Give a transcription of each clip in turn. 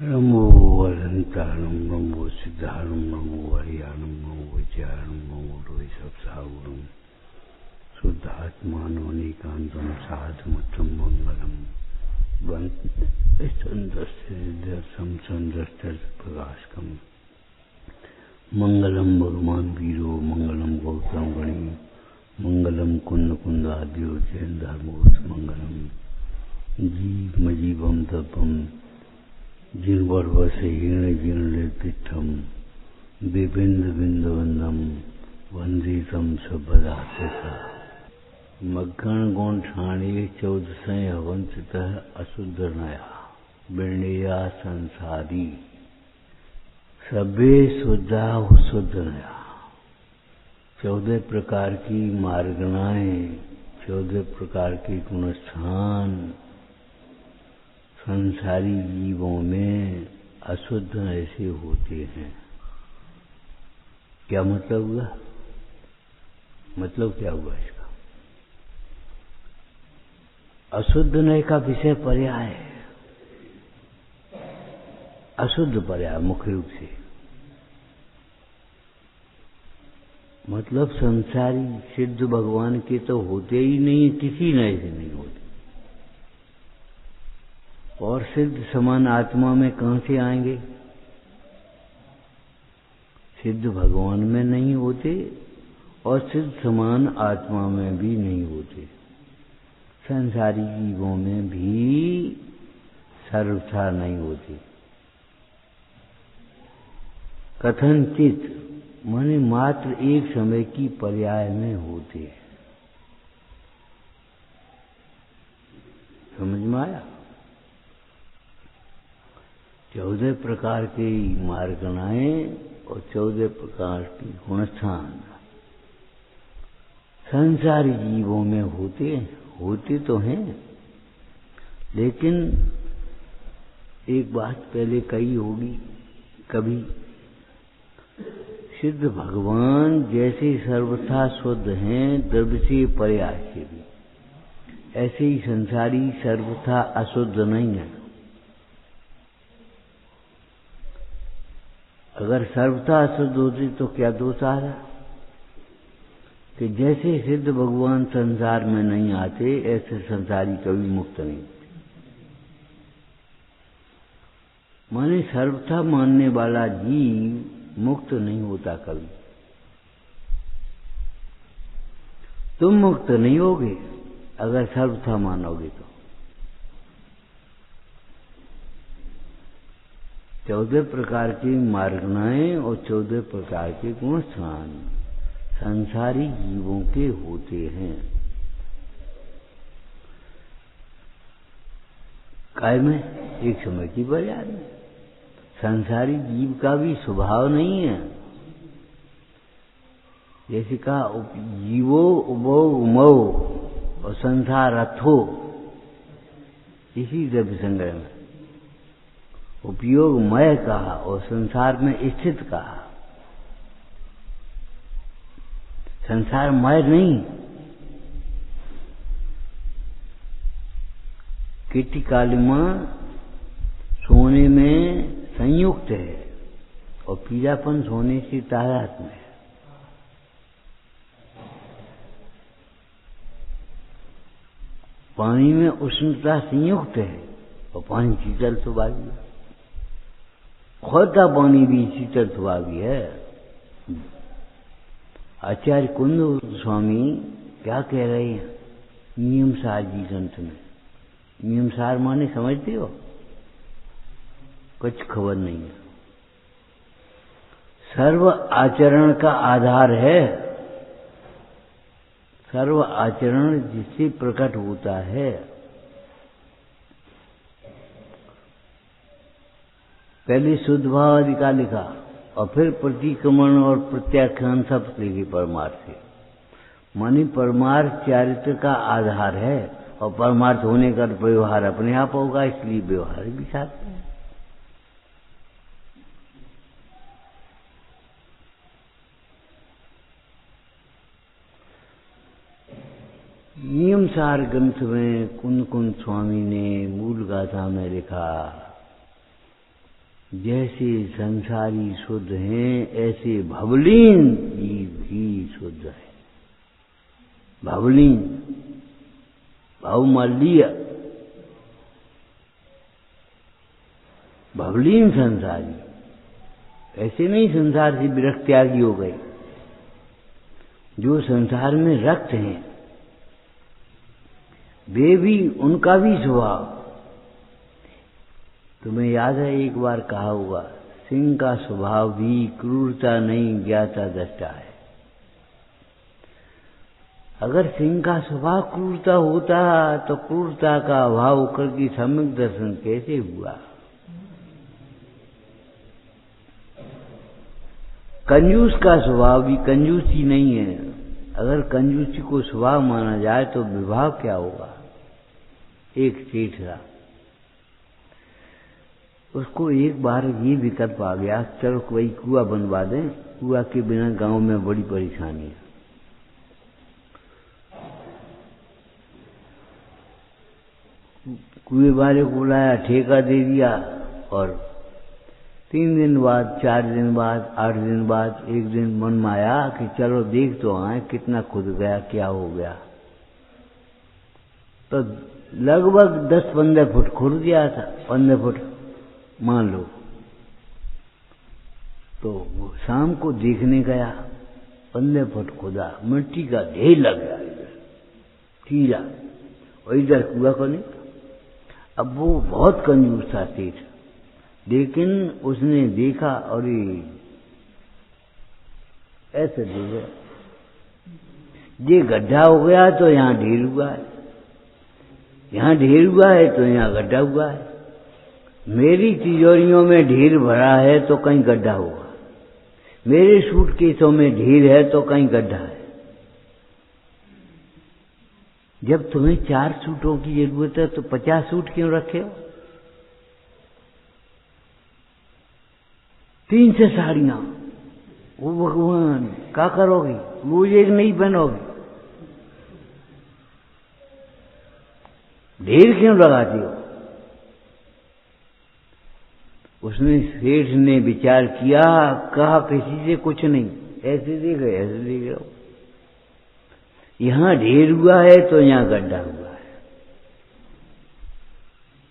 नमो अनंतानं नमो सिद्धानं नमो हरियानं नमो विजयानं नमो रोहिसप्सागुणं शुद्धात्मानोनिकान्तं साधुमतं मंगलम वंदस्यं प्रकाशकम मंगलम भगवान वीरो मंगलम गौतम गणी मंगलम कुंद कुंदाद्यो जैन धर्मोस मंगलम जीवम तपम जिनवर्वसे हीण जीर्णतिष्ठम विबिंद बिंदवंदम वंदे तम सबदास्यसा मग्गण गुण ठाणे 14 अवंततः अशुद्ध नया बिण्डिया संसारी सबे शुद्धा शुद्ध नया। 14 प्रकार की मार्गणाएं, 14 प्रकार के गुणस्थान संसारी जीवों में अशुद्ध ऐसे होते हैं। क्या मतलब हुआ? मतलब क्या हुआ इसका? अशुद्ध नय का विषय पर्याय है, अशुद्ध पर्याय मुख्य रूप से। मतलब संसारी सिद्ध भगवान के तो होते ही नहीं, किसी नए से नहीं होते। और सिद्ध समान आत्मा में कहां से आएंगे? सिद्ध भगवान में नहीं होते और सिद्ध समान आत्मा में भी नहीं होते। संसारी जीवों में भी सर्वथा नहीं होते। कथनचित माने मात्र एक समय की पर्याय में होते हैं। समझ में आया? 14 प्रकार की मार्गणाएं और 14 प्रकार की गुणस्थान संसारी जीवों में होते तो हैं, लेकिन एक बात पहले कही होगी कभी, सिद्ध भगवान जैसे सर्वथा शुद्ध हैं द्रव्य से पर्याय से भी, ऐसे ही संसारी सर्वथा अशुद्ध नहीं है। अगर सर्वथा अशुद्ध होती तो क्या दोष आ रहा कि जैसे सिद्ध भगवान संसार में नहीं आते ऐसे संसारी कभी मुक्त नहीं होते। माने सर्वथा मानने वाला जीव मुक्त नहीं होता कभी। तुम मुक्त नहीं होगे अगर सर्वथा मानोगे तो। 14 प्रकार की मार्गणाएं और 14 प्रकार के गुणस्थान संसारी जीवों के होते हैं। काय में एक समय की पर्याय में संसारी जीव का भी स्वभाव नहीं है। जैसे कहा जीवो उभो उमो और संसार अथो, इसी द्रव्य संग्रह में उपयोगमय कहा और संसार में स्थित कहा। संसारमय नहीं। कीटी कालिमा सोने में संयुक्त है और पीलापन सोने से तादाद में है। पानी में उष्णता संयुक्त है और पानी शीतल स्वभावी है। खोता पानी भी शीतल स्वभावी है। आचार्य कुंद स्वामी क्या कह रहे हैं नियमसार जी ग्रंथ में? नियमसार माने समझते हो? कुछ खबर नहीं है। सर्व आचरण का आधार है। सर्व आचरण जिससे प्रकट होता है। पहले शुद्ध भाव आदि का लिखा और फिर प्रतिक्रमण और प्रत्याख्यान सब लिखे परमार्थ से। मानी परमार्थ चारित्र का आधार है और परमार्थ होने का व्यवहार अपने आप होगा, इसलिए व्यवहार भी साथ में है। नियमसार ग्रंथ में कुंद कुंद स्वामी ने मूल गाथा में लिखा जैसे संसारी शुद्ध हैं ऐसे भवलीन जीव भी शुद्ध है। भवलीन भावमाल्य भवलीन संसारी, ऐसे नहीं संसार से विरक्त त्यागी हो गए। जो संसार में रक्त हैं वे भी, उनका भी स्वभाव, तुम्हें याद है एक बार कहा होगा, सिंह का स्वभाव भी क्रूरता नहीं ज्ञाता दृष्टा है। अगर सिंह का स्वभाव क्रूरता होता तो क्रूरता का अभाव होकर के सम्यक दर्शन कैसे हुआ? कंजूस का स्वभाव भी कंजूसी नहीं है। अगर कंजूसी को स्वभाव माना जाए तो विभाव क्या होगा? एक सेठ था, उसको एक बार ये विकल्प आ गया, चलो कोई कुआं बनवा दें, कुआं के बिना गांव में बड़ी परेशानी है। कुएं वाले को बुलाया, ठेका दे दिया, और 3 दिन बाद, 4 दिन बाद, 8 दिन बाद एक दिन मन में आया कि चलो देख तो आए कितना खुद गया, क्या हो गया। तो लगभग 10-15 फुट खुद गया था, 15 फुट मान लो। तो वो शाम को देखने गया, 15 फुट खुदा, मिट्टी का ढेर लग गया इधर कीड़ा, और इधर कुआ को नहीं। अब वो बहुत कंजूस था सेठ, लेकिन उसने देखा और ऐसे देखा, ये गड्ढा हो गया तो यहाँ ढेर हुआ है, यहाँ ढेर हुआ है तो यहाँ गड्ढा हुआ है। मेरी तिजोरियों में ढेर भरा है तो कहीं गड्ढा होगा, मेरे सूटकेसों में ढेर है तो कहीं गड्ढा है। जब तुम्हें 4 सूटों की जरूरत है तो 50 सूट क्यों रखे हो? 3 से साड़ियां, वो भगवान क्या करोगी? रोज एक नहीं पहनोगी, ढेर क्यों लगाती हो? उसने, सेठ ने विचार किया, कहा किसी से कुछ नहीं, ऐसे देख रहे, ऐसे देख रहे हो, यहां ढेर हुआ है तो यहां गड्ढा हुआ है,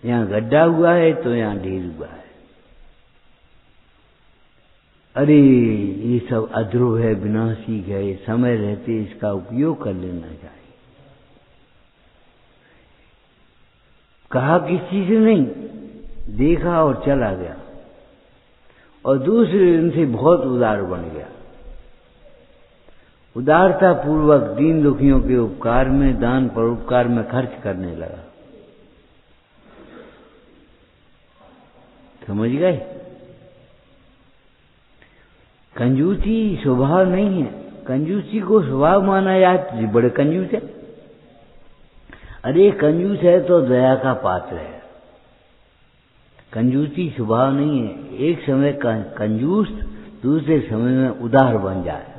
यहां गड्ढा हुआ है तो यहां ढेर हुआ है। अरे ये सब अध्रुव है, विनाशी है, समय रहते इसका उपयोग कर लेना चाहिए। कहा किसी से नहीं, देखा और चला गया, और दूसरे दिन से बहुत उदार बन गया। उदारता पूर्वक दीन दुखियों के उपकार में, दान परोपकार में खर्च करने लगा। समझ गए? कंजूसी स्वभाव नहीं है। कंजूसी को स्वभाव माना जाए तो बड़े कंजूस है। अरे कंजूस है तो दया का पात्र है, कंजूसी स्वभाव नहीं है। एक समय कंजूस दूसरे समय में उदार बन जाए,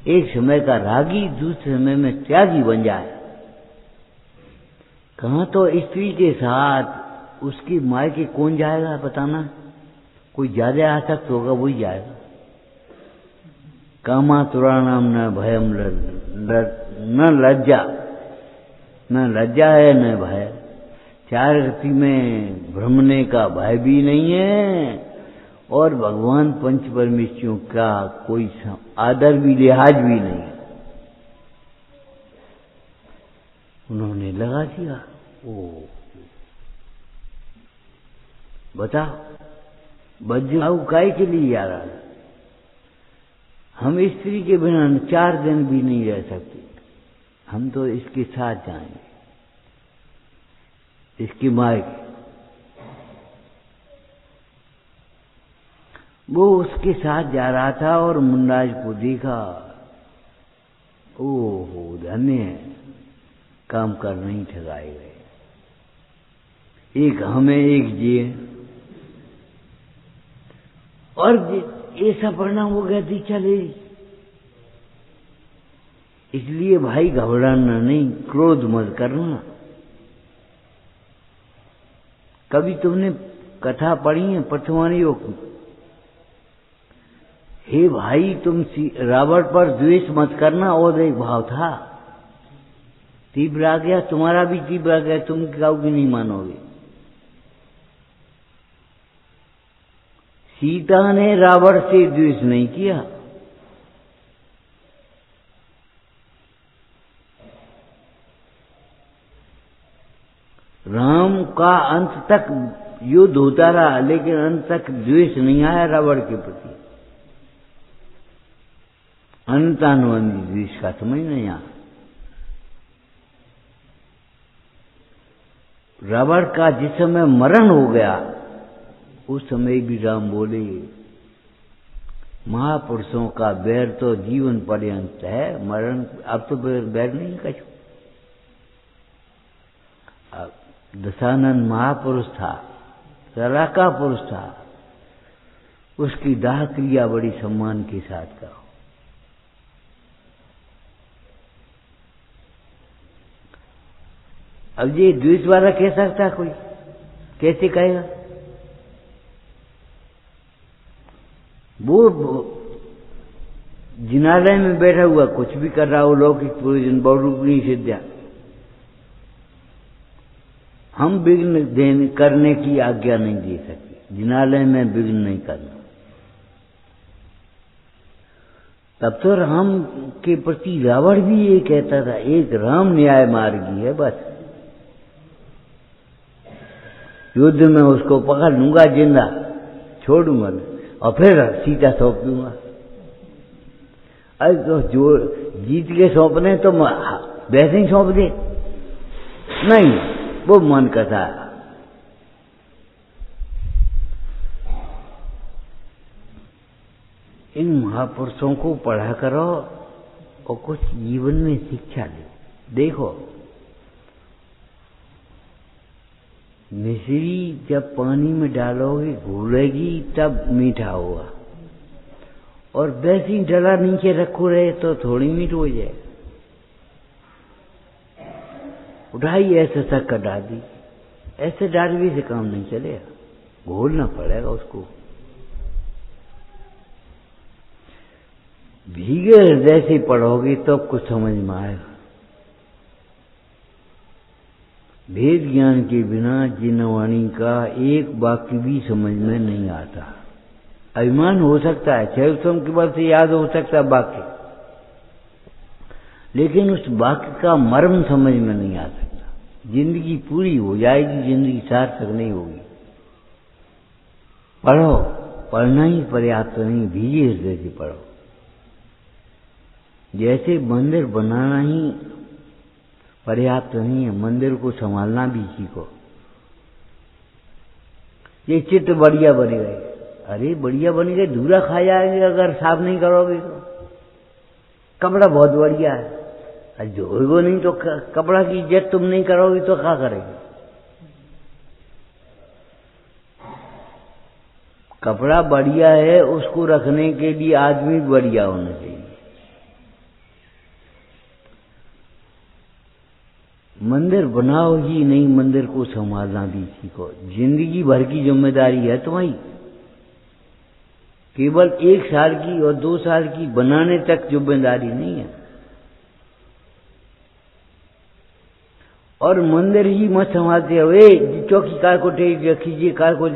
एक समय का रागी दूसरे समय में त्यागी बन जाए। कहाँ तो स्त्री के साथ उसकी माँ के कौन जाएगा बताना? कोई ज्यादा आसक्त होगा वही जाएगा। कामातुराणाम न भयम न लज्जा, न लज्जा है न भय। 4 गति में भ्रमने का भय भी नहीं है, और भगवान पंच परमेश्वरों का कोई आदर भी लिहाज भी नहीं। उन्होंने लगा दिया। ओ बताओ, बज्जू काय के लिए जा रहा है? हम स्त्री के बिना 4 दिन भी नहीं रह सकते, हम तो इसके साथ जाएंगे, इसकी माँ की। वो उसके साथ जा रहा था और मुंडाज को देखा, ओहो धन्य है, काम कर नहीं ठगाए गए, एक हमें एक जिए। और ऐसा परिणाम हो गया, दीक्षा ले। इसलिए भाई घबराना नहीं, क्रोध मत करना। कभी तुमने कथा पढ़ी है पृथ्वानियों की। हे भाई तुम रावण पर द्वेष मत करना, और एक भाव था, तीव्र आ गया, तुम्हारा भी तीव्र आ गया, तुम काउगी नहीं मानोगे। सीता ने रावण से द्वेष नहीं किया, राम का अंत तक युद्ध होता रहा, लेकिन अंत तक द्वेष नहीं आया रावण के प्रति। अनंतानुबंधी द्वेष का समझ नहीं आया। रावण का जिस समय मरण हो गया, उस समय भी राम बोले, महापुरुषों का बैर तो जीवन पर्यंत है, मरण अब तो बैर नहीं कछु। दशानन महापुरुष था, सरा का पुरुष था, उसकी दाह क्रिया बड़ी सम्मान के साथ करो। अब ये द्वेष वाला कह सकता है कोई? कैसे कहेगा? वो जिनालय में बैठा हुआ कुछ भी कर रहा हो, लौकिक प्रयोजन बहुरूपणी सिद्धिया, हम विघ्न करने की आज्ञा नहीं दे सकते। जिनालय में विघ्न नहीं करना। तब तो राम के प्रति रावण भी ये कहता था, एक राम न्याय मार्गी है, बस युद्ध में उसको पकड़ लूंगा, जिंदा छोड़ूंगा और फिर सीता सौंप दूंगा। अरे तो जो जीत के सौंपने तो वैसे ही सौंप दे, नहीं, वो मन कथा। इन महापुरुषों को पढ़ा करो और कुछ जीवन में शिक्षा ले। देखो, मिश्री जब पानी में डालोगे घुलेगी तब मीठा होगा, और वैसे ही डला नीचे रखो रहे तो थोड़ी मीठ हो जाए। उठाई ऐसे शक्कर डाल दी, ऐसे डालने से काम नहीं चलेगा, घोलना पड़ेगा उसको। भीगे हृदय से पढ़ोगे तो कुछ समझ में आएगा। वेद ज्ञान के बिना जिनवाणी का एक वाक्य भी समझ में नहीं आता। अभिमान हो सकता है, शैवसम के बल से याद हो सकता है वाक्य, लेकिन उस वाक्य का मर्म समझ में नहीं आ सकता। जिंदगी पूरी हो जाएगी, जिंदगी सार्थक नहीं होगी। पढ़ो, पढ़ना ही पर्याप्त नहीं, भीगे हृदय से पढ़ो। जैसे मंदिर बनाना ही पर्याप्त नहीं है, मंदिर को संभालना भी सीखो। ये चित्र बढ़िया बन गए, अरे बढ़िया बन गए, धूरा खा जाएंगे अगर साफ नहीं करोगे तो। कपड़ा बहुत बढ़िया है, अरे धोएगो नहीं तो कपड़ा की इज्जत तुम नहीं करोगे तो क्या करेंगे? कपड़ा बढ़िया है, उसको रखने के लिए आदमी बढ़िया होना चाहिए। मंदिर बनाओ ही नहीं, मंदिर को संभालना भी सीखो। जिंदगी भर की जिम्मेदारी है तुम्हारी, केवल 1 साल की और 2 साल की बनाने तक जिम्मेदारी नहीं है। और मंदिर ही मत संभालते हो, चौकी कार को टेक रखीजिए, कार को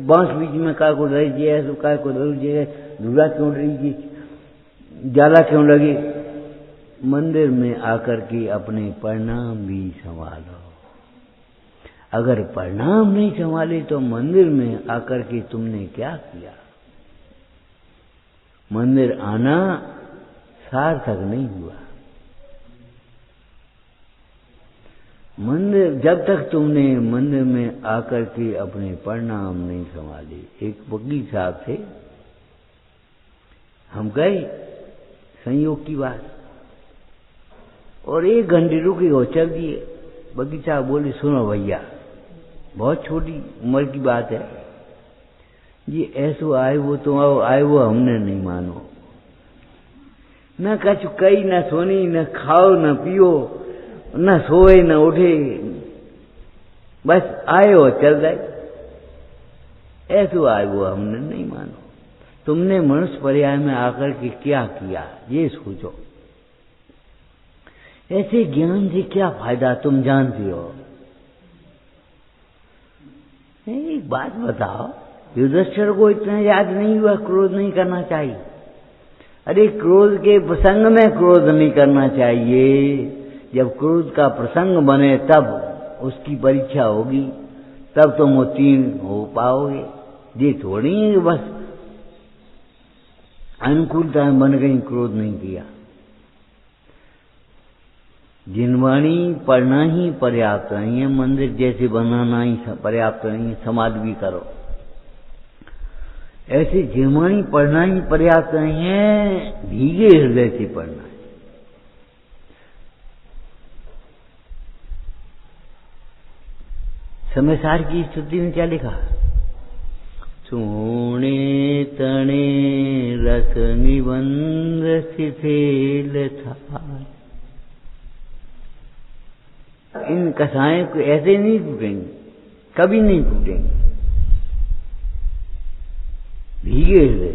बांस बीच में कार को रखिए, ऐसे कार को धीजिए, धूला क्यों रखिए, जाला क्यों लगे। मंदिर में आकर के अपने परिणाम भी संभालो। अगर परिणाम नहीं संभाले तो मंदिर में आकर के तुमने क्या किया? मंदिर आना सार्थक नहीं हुआ। मंदिर, जब तक तुमने मंदिर में आकर के अपने परिणाम नहीं संभाले। एक वकील साहब थे, हम गए, संयोग की बात, और 1 घंटे रुके और चल दिए। वकील साहब बोले, सुनो भैया, बहुत छोटी उम्र की बात है, ये ऐसो आए वो तो आए वो हमने नहीं मानो, न कछु कई, न सोनी, न खाओ, न पियो, न सोए, न उठे, बस आए और चल गए। ऐसा आए वो हमने नहीं मानो। तुमने मनुष्य पर्याय में आकर के क्या किया ये सोचो। ऐसे ज्ञान से क्या फायदा तुम जानती हो। एक बात बताओ, युधिष्ठिर को इतना याद नहीं हुआ क्रोध नहीं करना चाहिए। अरे क्रोध के प्रसंग में क्रोध नहीं करना चाहिए। जब क्रोध का प्रसंग बने तब उसकी परीक्षा होगी, तब तुम उत्तीर्ण हो पाओगे। ये थोड़ी है बस अनुकूलता बन गई क्रोध नहीं किया। जिनवाणी पढ़ना ही पर्याप्त नहीं है, मंदिर जैसे बनाना ही पर्याप्त नहीं है, समाधि भी करो। ऐसे जिनवाणी पढ़ना ही पर्याप्त नहीं है, भीगे हृदय से पढ़ना है। समयसार की स्तुति में क्या लिखा? सोने तने रस निबंध शिथिल था। इन कसाएं को ऐसे नहीं टूटेंगे, कभी नहीं टूटेंगे, भीगे हृदय।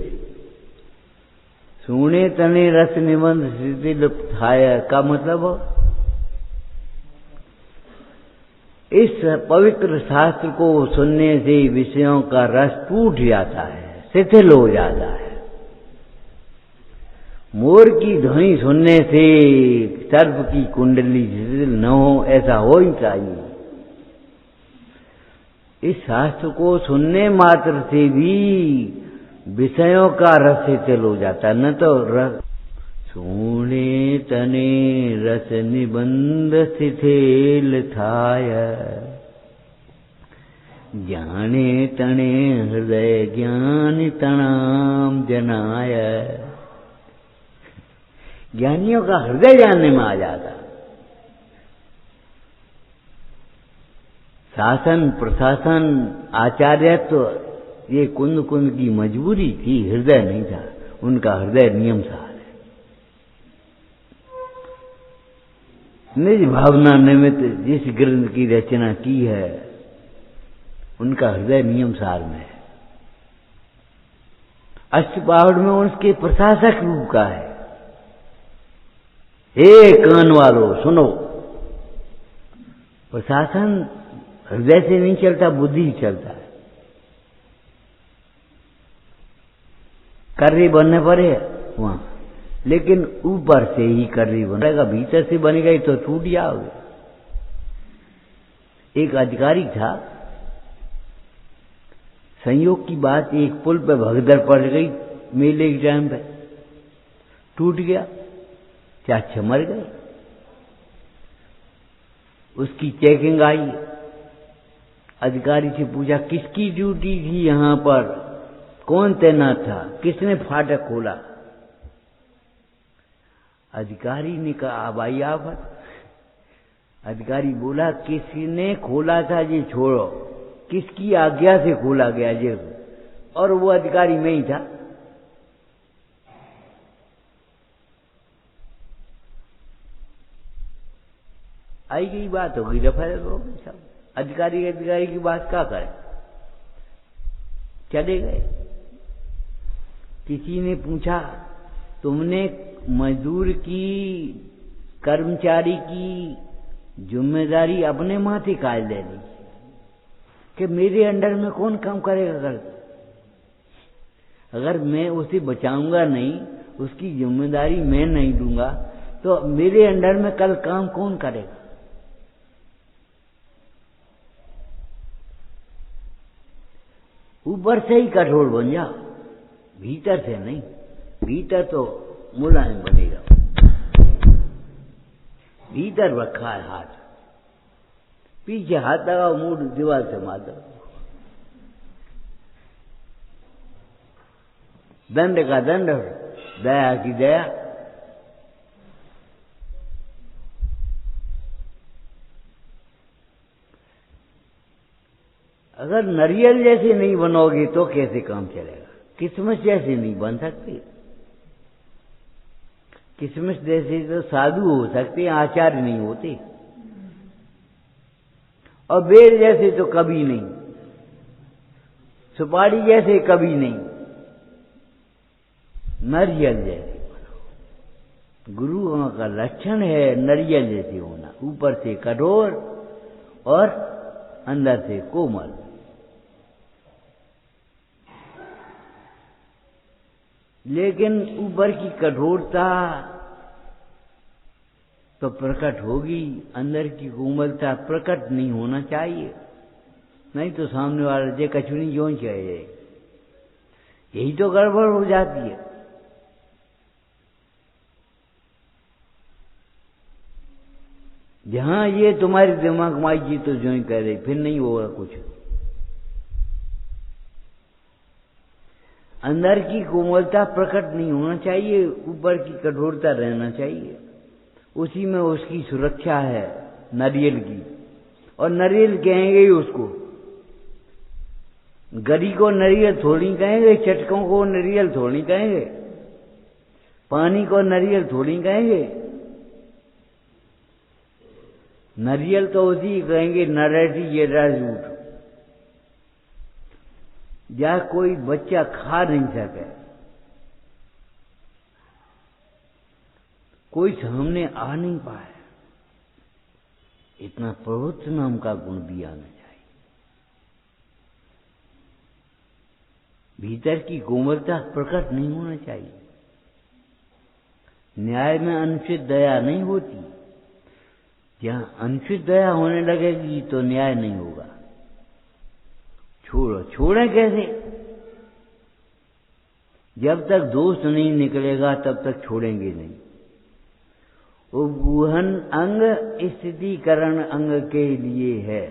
सोने तने रस निबंध शिथिल थाया का मतलब इस पवित्र शास्त्र को सुनने से विषयों का रस टूट जाता है, शिथिल हो जाता है। मोर की ध्वनि सुनने से सर्प की कुंडली शिथिल न हो, ऐसा हो ही चाहिए। इस शास्त्र को सुनने मात्र से भी विषयों का रस शिथिल हो जाता है, न तो रस। सोने तने रस निबंध शिथिल थाय, जाने तने हृदय ज्ञान तणाम जनाय। ज्ञानियों का हृदय जानने में आ जाता। शासन प्रशासन आचार्यत्व ये कुंद कुंद की मजबूरी थी, हृदय नहीं था। उनका हृदय नियम सार है। निज भावना निमित्त जिस ग्रंथ की रचना की है उनका हृदय नियम सार में है। अष्टपहाड़ में उसके प्रशासक रूप का है। हे कान वालों सुनो, प्रशासन हृदय से नहीं चलता, बुद्धि ही चलता है। कर्री बनने पर है वहां, लेकिन ऊपर से ही कर्री बनेगा, भीतर से बनेगा तो टूट जाओगे। एक अधिकारी था, संयोग की बात एक पुल पे भगदड़ पड़ गई मेले के टाइम पे, टूट गया, चाचा मर गए। उसकी चेकिंग आई, अधिकारी से पूछा किसकी ड्यूटी थी यहां पर, कौन तैनात था, किसने फाटक खोला। अधिकारी ने कहा अब आई आफत। अधिकारी बोला किसने खोला था ये छोड़ो, किसकी आज्ञा से खोला गया ये। और वो अधिकारी में ही था। आई गई बात हो गई, रफा हो गई सब। अधिकारी की बात क्या करे, चले गए। किसी ने पूछा तुमने मजदूर की, कर्मचारी की जिम्मेदारी अपने माथे काहे ले ली कि मेरे अंडर में कौन काम करेगा। अगर मैं उसे बचाऊंगा नहीं, उसकी जिम्मेदारी मैं नहीं दूंगा, तो मेरे अंडर में कल काम कौन करेगा। ऊपर से ही कठोर बन जाओ, भीतर से नहीं। भीतर तो मुलायम बनेगा। भीतर रखा है हाथ, पीछे हाथ लगाओ, मुंह दीवार से मार दो। दंड का दंड, दया की दया। अगर नारियल जैसे नहीं बनोगे तो कैसे काम चलेगा। किस्मत जैसे नहीं बन सकते। किस्मत जैसे तो साधु हो सकते, आचार्य नहीं होते। और बेर जैसे तो कभी नहीं। सुपारी जैसे कभी नहीं, नारियल जैसे बनो। गुरुओं का लक्षण है नारियल जैसे होना, ऊपर से कठोर और अंदर से कोमल। लेकिन ऊपर की कठोरता तो प्रकट होगी, अंदर की कोमलता प्रकट नहीं होना चाहिए, नहीं तो सामने वाला जे कचुनी जो चाहिए, यही तो गड़बड़ हो जाती है। जहां ये तुम्हारे दिमाग में आई तो जो ही कह रही, फिर नहीं होगा कुछ। अंदर की कोमलता प्रकट नहीं होना चाहिए, ऊपर की कठोरता रहना चाहिए। उसी में उसकी सुरक्षा है नारियल की, और नारियल कहेंगे ही उसको। गरी को नारियल थोड़ी कहेंगे, चटकों को नारियल थोड़ी कहेंगे, पानी को नारियल थोड़ी कहेंगे। नारियल तो उसी कहेंगे नरेटी जेरा झूठ, या कोई बच्चा खा नहीं सके, कोई सामने आ नहीं पाए, इतना प्रवृत्ति नाम का गुण भी आना चाहिए। भीतर की कोमलता प्रकट नहीं होना चाहिए। न्याय में अनुचित दया नहीं होती, जहां अनुचित दया होने लगेगी तो न्याय नहीं होगा। छोड़ो, छोड़े कैसे? जब तक दोष नहीं निकलेगा तब तक छोड़ेंगे नहीं। उपगूहन अंग स्थितिकरण अंग के लिए है।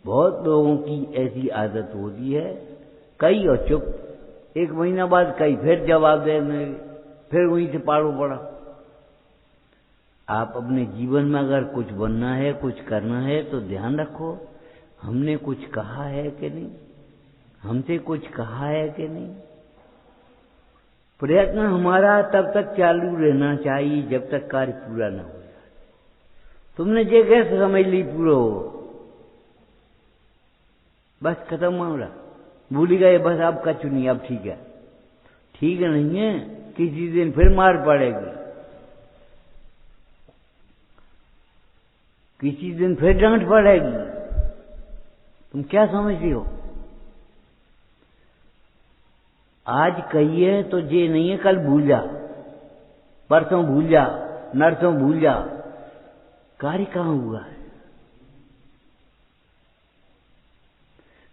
बहुत लोगों की ऐसी आदत होती है, कई और चुप, 1 महीना बाद कई फिर जवाब देने, फिर वहीं से पाड़ो पड़ा। आप अपने जीवन में अगर कुछ बनना है, कुछ करना है तो ध्यान रखो, हमने कुछ कहा है कि नहीं, हमसे कुछ कहा है कि नहीं। प्रयत्न हमारा तब तक चालू रहना चाहिए जब तक कार्य पूरा न हो जाए। तुमने ये कैसे समझ ली पूरा हो, बस खत्म मामला, भूल गए, बस आपका चुनी, अब ठीक है। ठीक नहीं है, किसी दिन फिर मार पड़ेगी, किसी दिन फिर डांट पड़ेगी। तुम क्या समझती हो? आज कहिए तो ये नहीं है कल भूल जा, परसों भूल जा, नरसों भूल जा। कार्य कहां हुआ है?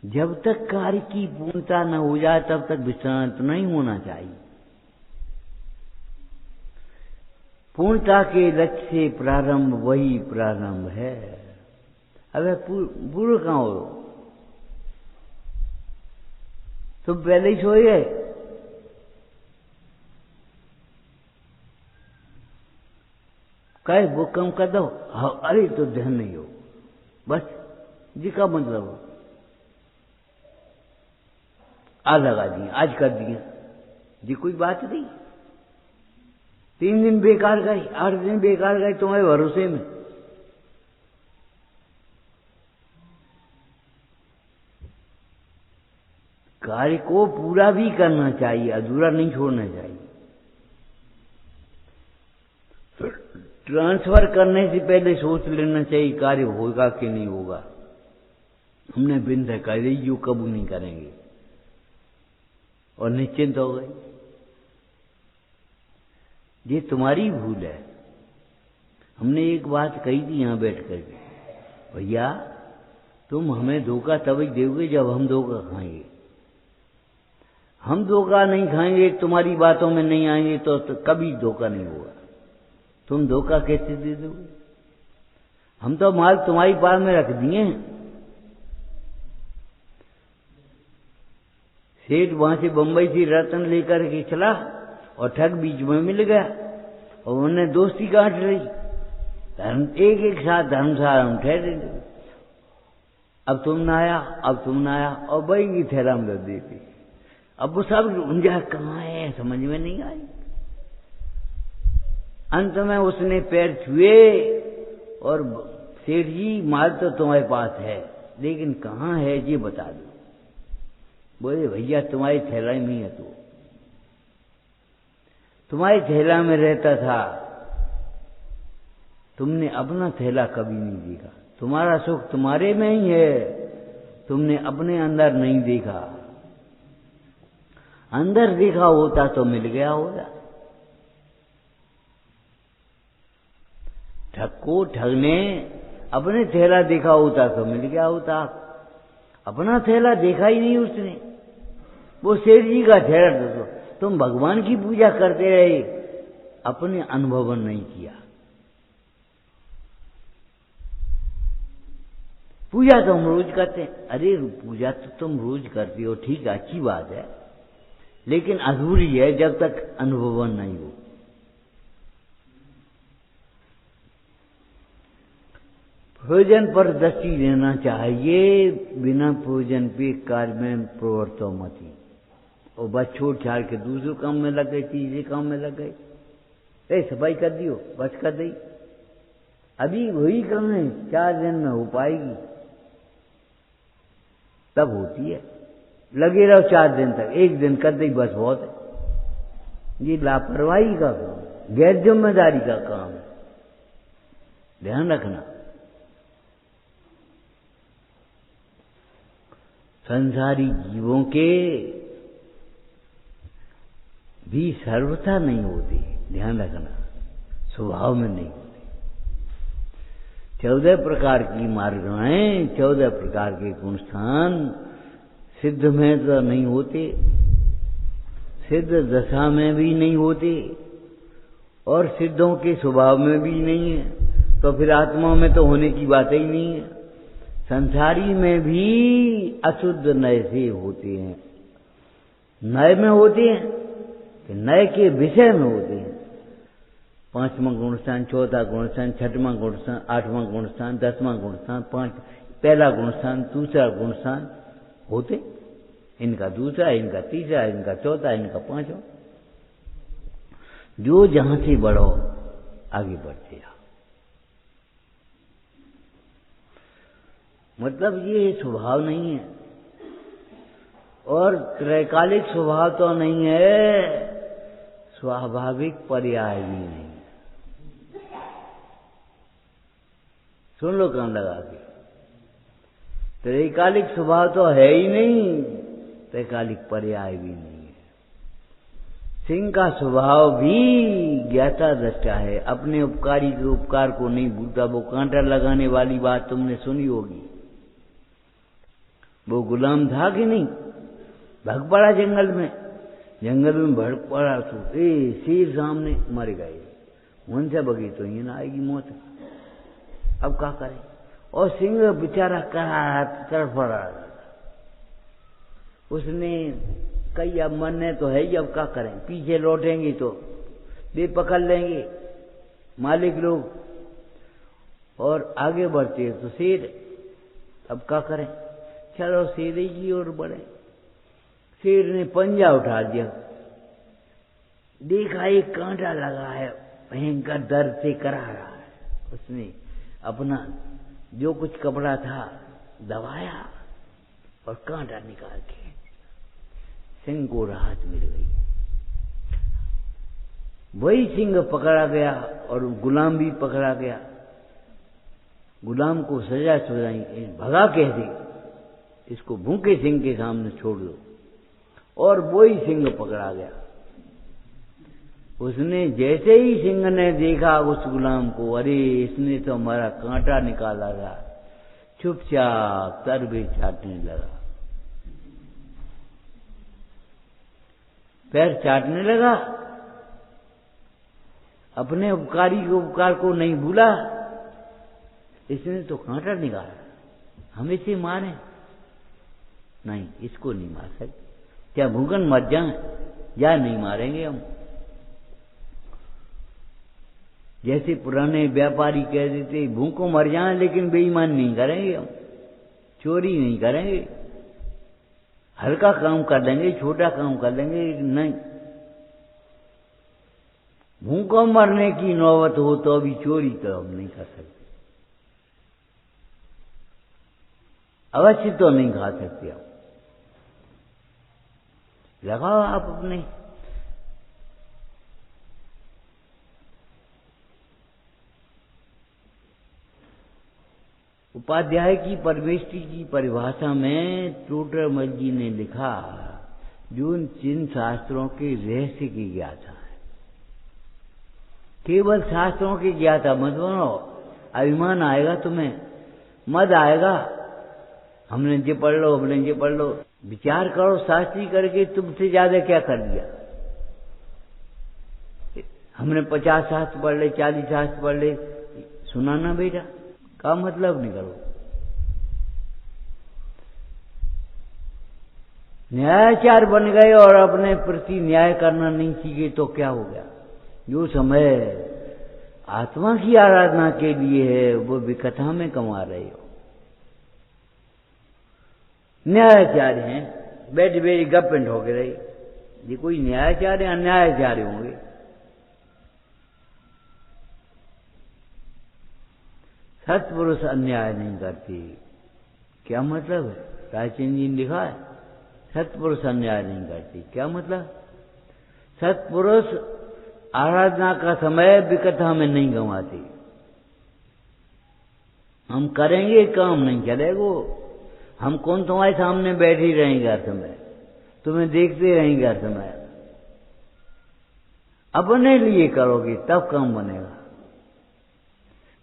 जब तक कार्य की पूर्णता न हो जाए तब तक विश्रांत नहीं होना चाहिए। पूर्णता के लक्ष्य से प्रारंभ वही प्रारंभ है। अबे पूर्व कहां हो? तुम पहले ही सोए गए। कहे वो कम कर दो, अरे तो ध्यान नहीं हो, बस जी का मतलब हो, आज लगा दिए, आज कर दिए जी, कोई बात नहीं। 3 दिन बेकार गए, 8 दिन बेकार गए तुम्हारे भरोसे में। कार्य को पूरा भी करना चाहिए, अधूरा नहीं छोड़ना चाहिए। ट्रांसफर करने से पहले सोच लेना चाहिए कार्य होगा कि नहीं होगा। हमने बिंद कर दी, जो कबूल नहीं करेंगे, और निश्चिंत हो गए। ये तुम्हारी भूल है। हमने एक बात कही थी यहां बैठ कर, भैया तुम हमें धोखा तभी दोगे जब हम धोखा खाएंगे। हम धोखा नहीं खाएंगे, तुम्हारी बातों में नहीं आएंगे तो कभी धोखा नहीं होगा। तुम धोखा कैसे दे दोगे? हम तो माल तुम्हारी पास में रख दिए हैं। सेठ वहां से बंबई से रतन लेकर के चला और ठग बीच में मिल गया और उन्हें दोस्ती गांठ रही। एक एक साथ धर्मशाला हम ठहरे। अब तुम ना आया, अब तुम ना आया, और बही थैला में दे देती। अब वो सब ढूंढा कहाँ है, समझ में नहीं आई। अंत में उसने पैर छुए और सेठ जी माल तो तुम्हारे पास है, लेकिन कहाँ है ये बता दो। बोले भैया तुम्हारी थैला में ही है, तू तुम्हारी थैला में रहता था, तुमने अपना थैला कभी नहीं देखा, तुम्हारा सुख तुम्हारे में ही है, तुमने अपने अंदर नहीं देखा। अंदर देखा होता तो मिल गया होता। ठग को ठग ने अपने थैला देखा होता तो मिल गया होता। अपना थैला देखा ही नहीं उसने, वो सेठ जी का थैला। दोस्तों, तुम भगवान की पूजा करते रहे, अपने अनुभव नहीं किया। पूजा तो हम रोज करते हैं। अरे पूजा तो तुम रोज करती हो, ठीक है, अच्छी बात है, लेकिन अधूरी है जब तक अनुभव नहीं हो। प्रयोजन पर दृष्टि देना चाहिए, बिना प्रयोजन पे कार्य में प्रवृत्तो मती। और बस छोड़ छाड़ के दूसरे काम में लग गए, तीसरे काम में लग गए। सफाई कर दियो, बस कर दी, अभी वही करने 4 दिन में हो पाएगी, तब होती है। लगे रहो 4 दिन तक, 1 दिन कर दी, बस बहुत है। ये लापरवाही का काम, गैर जिम्मेदारी का काम है, ध्यान रखना। संसारी जीवों के भी सर्वथा नहीं होती, ध्यान रखना, स्वभाव में नहीं होती। 14 प्रकार की मार्गाएं, 14 प्रकार के गुणस्थान सिद्ध में तो नहीं होते, सिद्ध दशा में भी नहीं होते, और सिद्धों के स्वभाव में भी नहीं है, तो फिर आत्मा में तो होने की बात ही नहीं है। संसारी में भी अशुद्ध नय से होते हैं। नय में होते हैं कि नय के विषय में होते हैं। 5वां गुणस्थान, 4था गुणस्थान, 6वां गुणस्थान, 8वां गुणस्थान, 10वां गुणस्थान, 1 गुणस्थान, 2 गुणस्थान होते। इनका 2, इनका 3, इनका 4, इनका 5वां। जो जहां से बढ़ो आगे बढ़ते जाओ। मतलब ये स्वभाव नहीं है, और त्रैकालिक स्वभाव तो नहीं है, स्वाभाविक पर्याय भी नहीं है। सुन लो कान लगा के, त्रैकालिक स्वभाव तो है ही नहीं, त्रैकालिक पर्याय भी नहीं है। सिंह का स्वभाव भी ज्ञाता दृष्टा है, अपने उपकारी के उपकार को नहीं भूलता। वो कांटा लगाने वाली बात तुमने सुनी होगी। वो गुलाम था कि नहीं, भाग पड़ा जंगल में भाग पड़ा तो शेर सामने मर गए, उनसे बगी तो ये ना आएगी मौत, अब क्या करें। और सिंह बेचारा कहा तड़फड़ रहा था, उसने कही अब मरने तो है ही, अब क्या करें, पीछे लौटेंगे तो वे पकड़ लेंगे मालिक लोग, और आगे बढ़ते तो शेर, अब क्या करें, चलो शेर की ओर बढ़े। शेर ने पंजा उठा दिया, देखा एक कांटा लगा है, भयंकर दर्द से करा रहा है। उसने अपना जो कुछ कपड़ा था दबाया और कांटा निकाल के सिंह को राहत मिल गई। वही सिंह पकड़ा गया और गुलाम भी पकड़ा गया। गुलाम को सजा सुनाई, भगा कह दी, इसको भूखे सिंह के सामने छोड़ दो, और वही सिंह पकड़ा गया। उसने जैसे ही सिंह ने देखा उस गुलाम को, अरे इसने तो हमारा कांटा निकाला था, चुपचाप तरबे चाटने लगा, पैर चाटने लगा। अपने उपकारी के उपकार को नहीं भूला, इसने तो कांटा निकाला, हम इसे मारे नहीं, इसको नहीं मार सकते, क्या भूखन मर जाए या नहीं मारेंगे हम। जैसे पुराने व्यापारी कह देते भूखों मर जाए लेकिन बेईमान नहीं करेंगे हम, चोरी नहीं करेंगे, हल्का काम कर लेंगे, छोटा काम कर लेंगे, नहीं। भूखों मरने की नौबत हो तो अभी चोरी तो हम नहीं कर सकते, अवश्य तो नहीं खा सकते हम। लगाओ आप अपने। उपाध्याय की परमेष्टि की परिभाषा में टोडरमल जी ने लिखा, जो जिन शास्त्रों के रहस्य की ज्ञाता है, केवल शास्त्रों की ज्ञाता मत बनो। अभिमान आएगा तुम्हें, मद आएगा, हमने ये पढ़ लो, हमने ये पढ़ लो। विचार करो शास्त्री करके तुमसे ज्यादा क्या कर दिया। हमने 50 शास्त्र पढ़ ले, 40 शास्त्र पढ़ ले, सुना ना बेटा, का मतलब नहीं करो। न्यायाचार बन गए और अपने प्रति न्याय करना नहीं सीखे तो क्या हो गया। जो समय आत्मा की आराधना के लिए है वो विकथा में कमा रहे हो। न्यायाचार्य हैं, बैठी बैठी गपपेंट होके रही, ये कोई न्यायाचार्य अन्यायाचार्य होंगे। सत्पुरुष अन्याय नहीं करते, क्या मतलब है। रायचंद जी ने लिखा है, सत्पुरुष अन्याय नहीं करते, क्या मतलब। सत्पुरुष आराधना का समय विकथा में नहीं गंवाते। हम करेंगे काम नहीं चलेगा, हम कौन तुम्हारे सामने बैठे रहेंगे हर समय, तुम्हें देखते रहेंगे हर समय। अपने लिए करोगे तब काम बनेगा।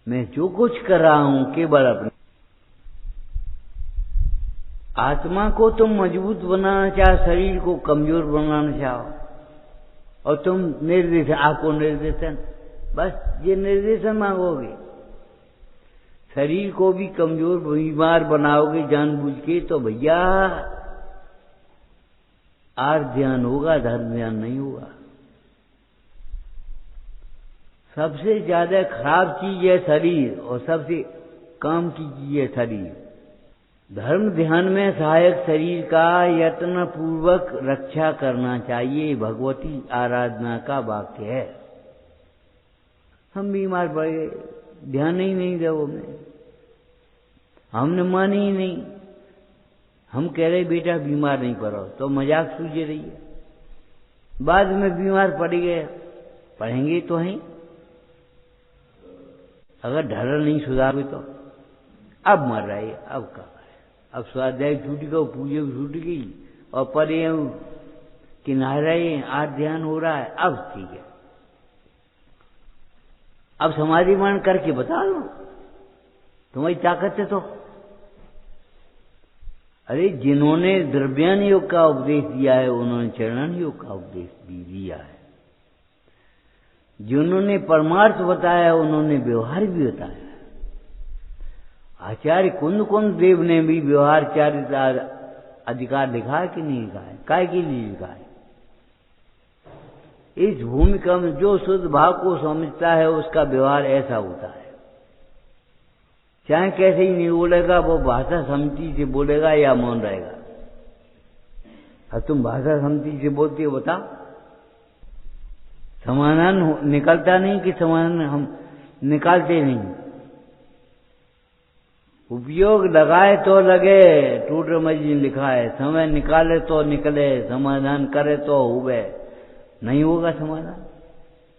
मैं जो कुछ कर रहा हूं केवल अपने। आत्मा को तुम मजबूत बनाना चाहो, शरीर को कमजोर बनाना चाहो, और तुम निर्देशन, आपको निर्देशन, बस ये निर्देशन मांगोगे। शरीर को भी कमजोर बीमार बनाओगे जानबूझ के, तो भैया आर ध्यान होगा, धर्म ध्यान नहीं होगा। सबसे ज्यादा खराब चीज है शरीर, और सबसे काम की चीज है शरीर। धर्म ध्यान में सहायक शरीर का यत्न पूर्वक रक्षा करना चाहिए, भगवती आराधना का वाक्य है। हम बीमार पड़े, ध्यान ही नहीं दे वो में, हमने मानी ही नहीं। हम कह रहे बेटा बीमार नहीं पड़ो, तो मजाक सूझे रही है। बाद में बीमार पड़ गए, पढ़ेंगे तो हैं। अगर ढर्र नहीं सुधारोगे तो अब मर रहे, अब कब है, अब स्वाध्याय छूट गया, पूजे छूट गई, और पढ़े कि नहा रहे हैं, आज ध्यान हो रहा है, अब ठीक है। अब समाधि मान करके बता दो, तुम्हारी ताकत है तो। अरे जिन्होंने द्रव्यान योग का उपदेश दिया है उन्होंने चरणन योग का उपदेश भी दिया है। जिन्होंने परमार्थ बताया उन्होंने व्यवहार भी बताया। आचार्य कुंद देव ने भी व्यवहार चारिता अधिकार लिखा है कि नहीं लिखा है, काय के लिए लिखा है। इस भूमिका में जो शुद्ध भाव को समझता है उसका व्यवहार ऐसा होता है। चाहे कैसे ही नहीं बोलेगा, वो भाषा समझी से बोलेगा या मौन रहेगा। अब तुम भाषा समझी से बोलते हो, बता समाधान निकलता नहीं कि समाधान हम निकालते नहीं। उपयोग लगाए तो लगे, टोडरमल जी ने लिखा है, समय निकाले तो निकले, समाधान करे तो हुए। नहीं होगा समाधान,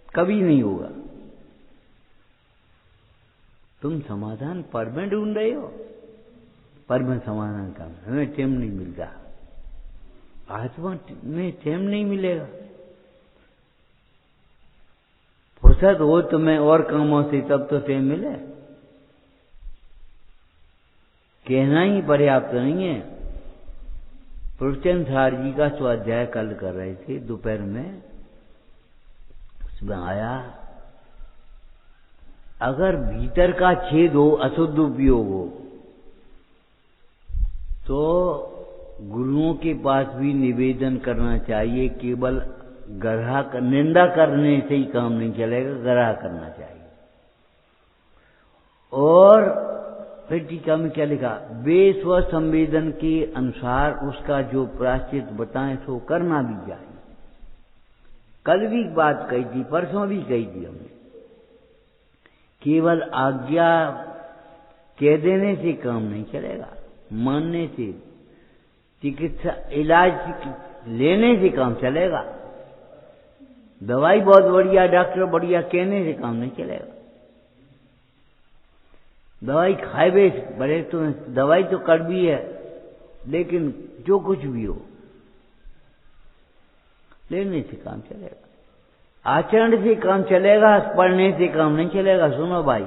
कभी नहीं होगा। तुम समाधान पर में ढूंढ रहे हो, पर में समाधान का हमें टाइम नहीं मिलता। आत्मा में टाइम नहीं मिलेगा। फुर्सत हो तुम्हें और कामों से तब तो टाइम मिले। कहना ही पर्याप्त नहीं है। पुरुषचंद सार जी का स्वाध्याय कल कर रहे थे दोपहर में, उसमें आया अगर भीतर का छेद हो, अशुद्ध उपयोग हो, तो गुरुओं के पास भी निवेदन करना चाहिए। केवल निंदा करने से ही काम नहीं चलेगा, ग्रह करना चाहिए। और फिर टीका में क्या लिखा, वे स्व संवेदन के अनुसार उसका जो प्रायश्चित बताएं सो करना भी चाहिए। कल भी बात कही थी, परसों भी कही थी हमने। केवल आज्ञा कह देने से काम नहीं चलेगा, मानने से। चिकित्सा इलाज लेने से काम चलेगा। दवाई बहुत बढ़िया, डॉक्टर बढ़िया, कहने से काम नहीं चलेगा। दवाई खाए बड़े तो दवाई तो कड़वी है, लेकिन जो कुछ भी हो लेने से काम चलेगा। आचरण से काम चलेगा, पढ़ने से काम नहीं चलेगा। सुनो भाई,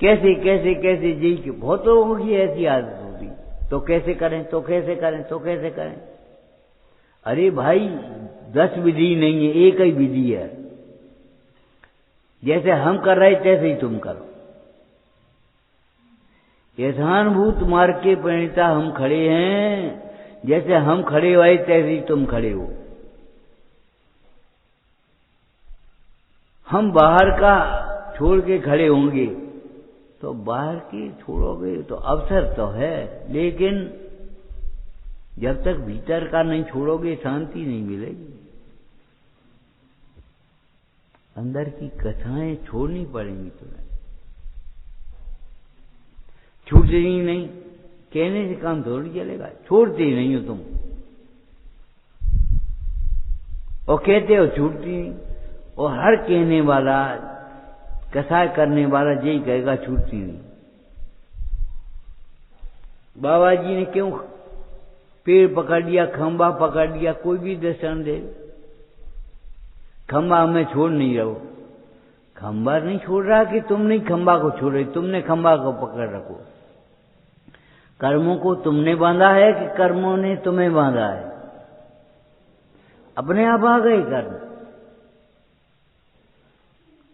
कैसे कैसे कैसे जी की बहुत लोगों की ऐसी आदत होती, तो कैसे करें, तो कैसे करें, तो कैसे करें। अरे भाई 10 विधि नहीं है, एक ही विधि है। जैसे हम कर रहे तैसे ही तुम करो। यथानुभूत मार्ग के प्रणेता हम खड़े हैं, जैसे हम खड़े हुए तैसे ही तुम खड़े हो। हम बाहर का छोड़ के खड़े होंगे तो बाहर की छोड़ोगे तो अवसर तो है, लेकिन जब तक भीतर का नहीं छोड़ोगे शांति नहीं मिलेगी। अंदर की कथाएं छोड़नी पड़ेंगी तुम्हें, छूटेगी नहीं। कहने से काम थोड़ी चलेगा, छोड़ते ही नहीं हो तुम, और कहते हो छूटती नहीं। और हर कहने वाला, कथा करने वाला यही कहेगा छूटती नहीं। बाबा जी ने क्यों पेड़ पकड़ लिया, खंबा पकड़ लिया, कोई भी दर्शन दे, खंबा हमें छोड़ नहीं रहो। खंबा नहीं छोड़ रहा कि तुम नहीं खंबा को छोड़ रहे, तुमने खंबा को पकड़ रखो। कर्मों को तुमने बांधा है कि कर्मों ने तुम्हें बांधा है? अपने आप आ गए कर्म।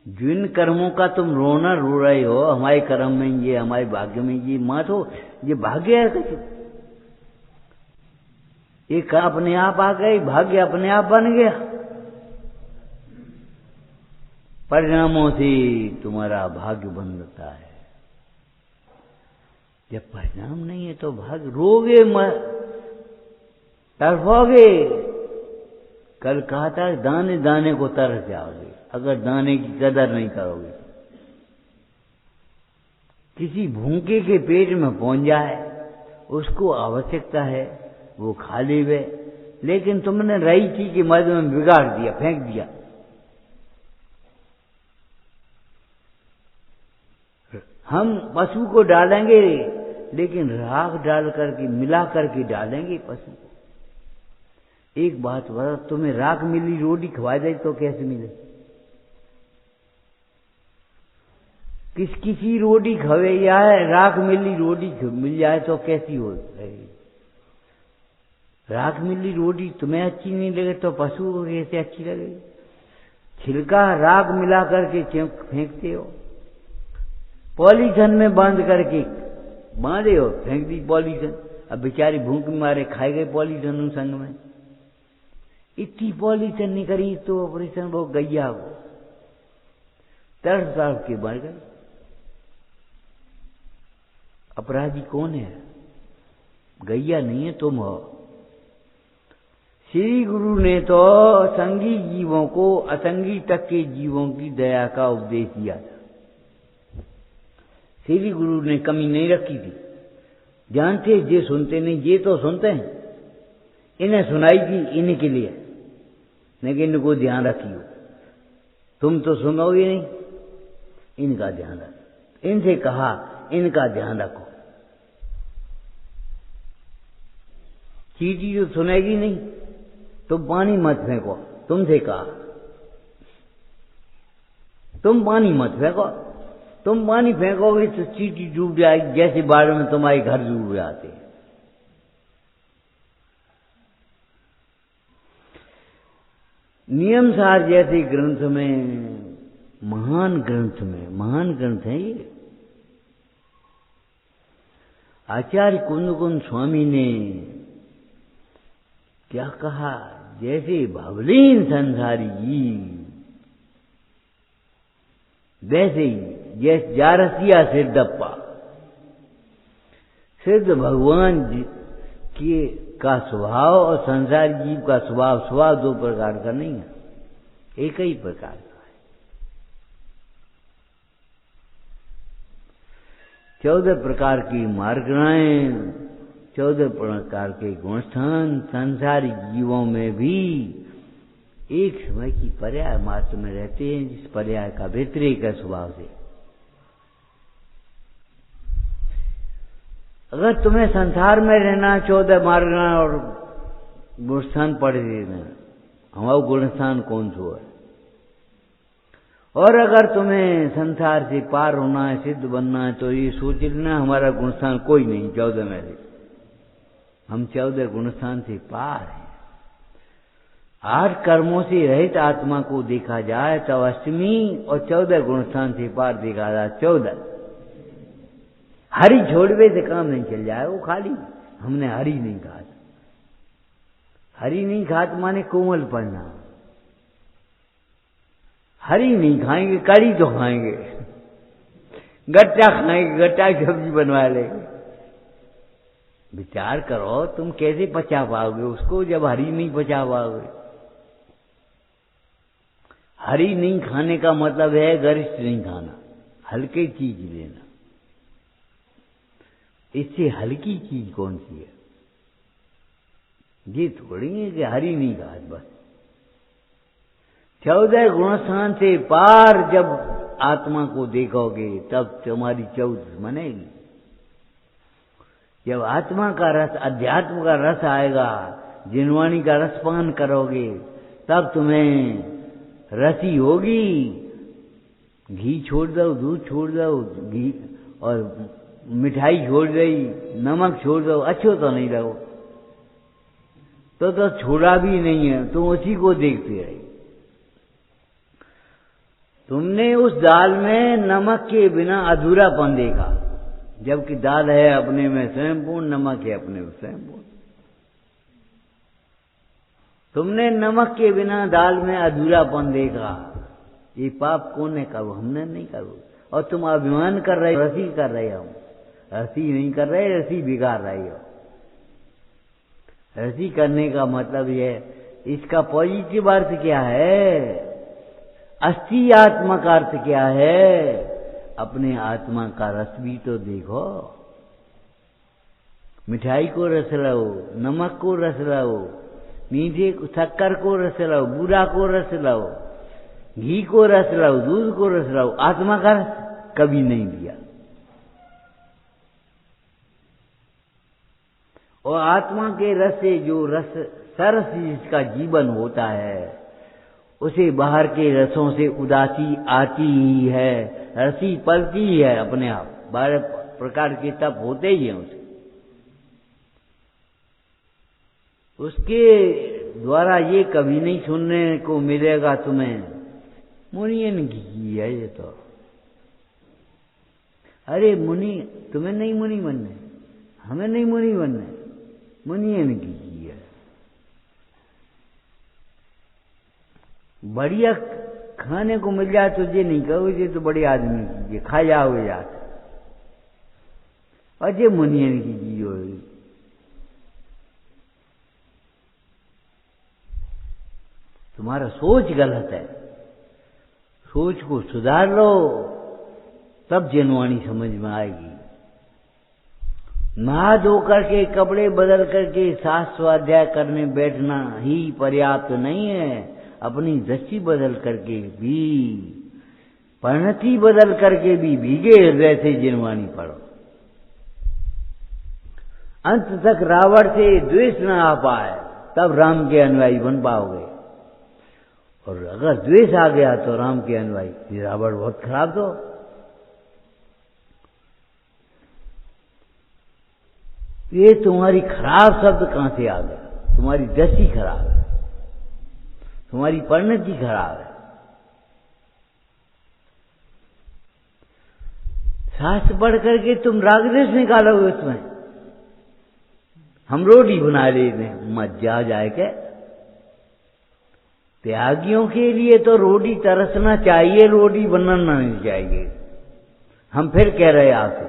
जिन कर्मों का तुम रोना रो रहे हो, हमारे कर्म में ये, हमारे भाग्य में ये, मत हो, ये भाग्य है कुछ। एक अपने आप आ गए, भाग्य अपने आप बन गया। परिणामों से तुम्हारा भाग्य बनता है। जब परिणाम नहीं है तो भाग्य, रोगे मत, तड़पोगे। कल कहा था दाने दाने को तरस जाओगे अगर दाने की कदर नहीं करोगे। किसी भूखे के पेट में पहुंच जाए, उसको आवश्यकता है, वो खा लेवे, लेकिन तुमने रही चीज के मध्य में बिगाड़ दिया, फेंक दिया। हम पशु को डालेंगे, लेकिन राख डाल करके, मिला करके डालेंगे पशु को। एक बात बता, तुम्हें राख मिली रोटी खवा दे तो कैसे मिले? किसी रोटी खवे या राख मिली रोटी मिल जाए तो कैसी हो रहेगी? राख मिली रोटी तुम्हें अच्छी नहीं लगे तो पशु को कैसे अच्छी लगेगी? छिलका राख मिला करके फेंकते हो, पॉलीथन में बांध करके बांधे हो, फेंक दी पॉलीथन। अब बेचारी भूख मारे खाए गए पॉलीथन उन संग में। इतनी पॉलीथन नहीं करी तो ऑपरेशन वो गैया वो तड़प तड़प के मर गए। अपराधी कौन है? गैया नहीं है, तुम हो। श्री गुरु ने तो संगी जीवों को असंगी तक के जीवों की दया का उपदेश दिया था। श्री गुरु ने कमी नहीं रखी थी। जानते जे सुनते नहीं, ये तो सुनते हैं, इन्हें सुनाई थी इन्हीं के लिए, लेकिन इनको ध्यान रखियो। तुम तो सुनोगे नहीं, इनका ध्यान रखो। इनसे कहा इनका ध्यान रखो। चीटी जो सुनेगी नहीं तो पानी मत फेंको। तुमसे कहा तुम पानी मत फेंको। तुम पानी फेंकोगे तो चीटी डूब जाएगी, जैसे बाढ़ में तुम्हारे घर डूब जाते। नियम सार जैसे ग्रंथ में, महान ग्रंथ है ये। आचार्य कुंद स्वामी ने क्या कहा? जैसे भवलीन संसारी जी, वैसे ही जैसे जारसिया सिद्धप्पा। सिद्ध भगवान के का स्वभाव और संसारी जीव का स्वभाव दो प्रकार का नहीं है, एक ही प्रकार का है। 14 प्रकार की मार्गणाएं, 14 प्रकार के गुणस्थान संसारी जीवों में भी एक समय की पर्याय मात्र में रहते हैं, जिस पर्याय का व्यतिरेक है स्वभाव से। अगर तुम्हें संसार में रहना 14 मार्गणाएं और गुणस्थान पढ़ देना, हमारा गुणस्थान कौन सो है। और अगर तुम्हें संसार से पार होना है, सिद्ध बनना है, तो ये सोच लेना हमारा गुणस्थान कोई नहीं 14 में से। हम 14 गुणस्थान से पार हैं। 8 कर्मों से रहित आत्मा को देखा जाए तब अष्टमी, और 14 गुणस्थान से पार देखा जाए 14। हरि छोड़वे से काम नहीं चल जाए, वो खाली हमने हरि नहीं कहा। हरि नहीं खात माने कोमल पढ़ना। हरी नहीं खाएंगे, कड़ी तो खाएंगे, गट्टा खाएंगे, गट्टा की सब्जी बनवा लेंगे। विचार करो तुम कैसे पचा पाओगे उसको जब हरी नहीं पचा पाओगे। हरी नहीं खाने का मतलब है गरिष्ठ नहीं खाना, हल्के चीज लेना। इससे हल्की चीज कौन सी है? ये थोड़ी है कि हरी नहीं खात बस। 14 गुणस्थान से पार जब आत्मा को देखोगे तब तुम्हारी 14 बनेगी। जब आत्मा का रस, अध्यात्म का रस आएगा, जिनवाणी का रसपान करोगे, तब तुम्हें रसी होगी। घी छोड़ दो, दूध छोड़ दो, घी और मिठाई छोड़ गई, नमक छोड़ दो, अच्छो तो नहीं रहो। तो छोड़ा भी नहीं है, तुम उसी को देखते रहे। तुमने उस दाल में नमक के बिना अधूरापन देखा, जबकि दाल है अपने में स्वयंपूर्ण, नमक है अपने में स्वयंपूर्ण। तुमने नमक के बिना दाल में अधूरापन देखा। ये पाप कौन ने करो? हमने नहीं करो। और तुम अभिमान कर रहे हो, रसी कर रहे हो। रसी नहीं कर रहे, रसी बिगाड़ रहे हो। रसी करने का मतलब ये, इसका पॉजिटिव अर्थ क्या है? अस्थि आत्मा का अर्थ क्या है? अपने आत्मा का रस भी तो देखो। मिठाई को रस लो, नमक को रस लो, मीठे शक्कर को रस लो, बूरा को रस लो, घी को रस लो, दूध को रस लो। आत्मा का रस कभी नहीं दिया। और आत्मा के रस से जो रस सरस जिसका जीवन होता है, उसे बाहर के रसों से उदासी आती ही है, रसी पलती ही है अपने आप। 12 प्रकार के तप होते ही हैं उसके द्वारा। ये कभी नहीं सुनने को मिलेगा तुम्हें, मुनियन की है ये तो। अरे मुनि, तुम्हें नहीं मुनि बनने, हमें नहीं मुनि बनने, मुनियन की है। बढ़िया खाने को मिल जाए तो ये नहीं कहो ये तो बड़े आदमी की, ये खा जाओगे जाके। और ये मुनियन की चीज होगी। तुम्हारा सोच गलत है, सोच को सुधार लो, तब जनवाणी समझ में आएगी। नहा धो करके, कपड़े बदल करके शास्त्र स्वाध्याय करने बैठना ही पर्याप्त नहीं है। अपनी दृष्टि बदल करके भी, परिणति बदल करके भी भीगे हृदय से जिनवाणी पढ़ो। अंत तक रावण से द्वेष न आ पाए, तब राम के अनुयायी बन पाओगे। और अगर द्वेष आ गया तो राम के अनुयायी। रावण बहुत खराब तो। ये तुम्हारी खराब शब्द कहां से आ गया? तुम्हारी दृष्टि खराब है, तुम्हारी परिणति खराब है। शास्त्र पढ़ करके तुम रागद्वेष निकालोगे उसमें। हम रोटी बना लेते हैं, मजा जाए क्या? त्यागियों के लिए तो रोटी तरसना चाहिए, रोटी बनाना नहीं चाहिए। हम फिर कह रहे हैं आपसे,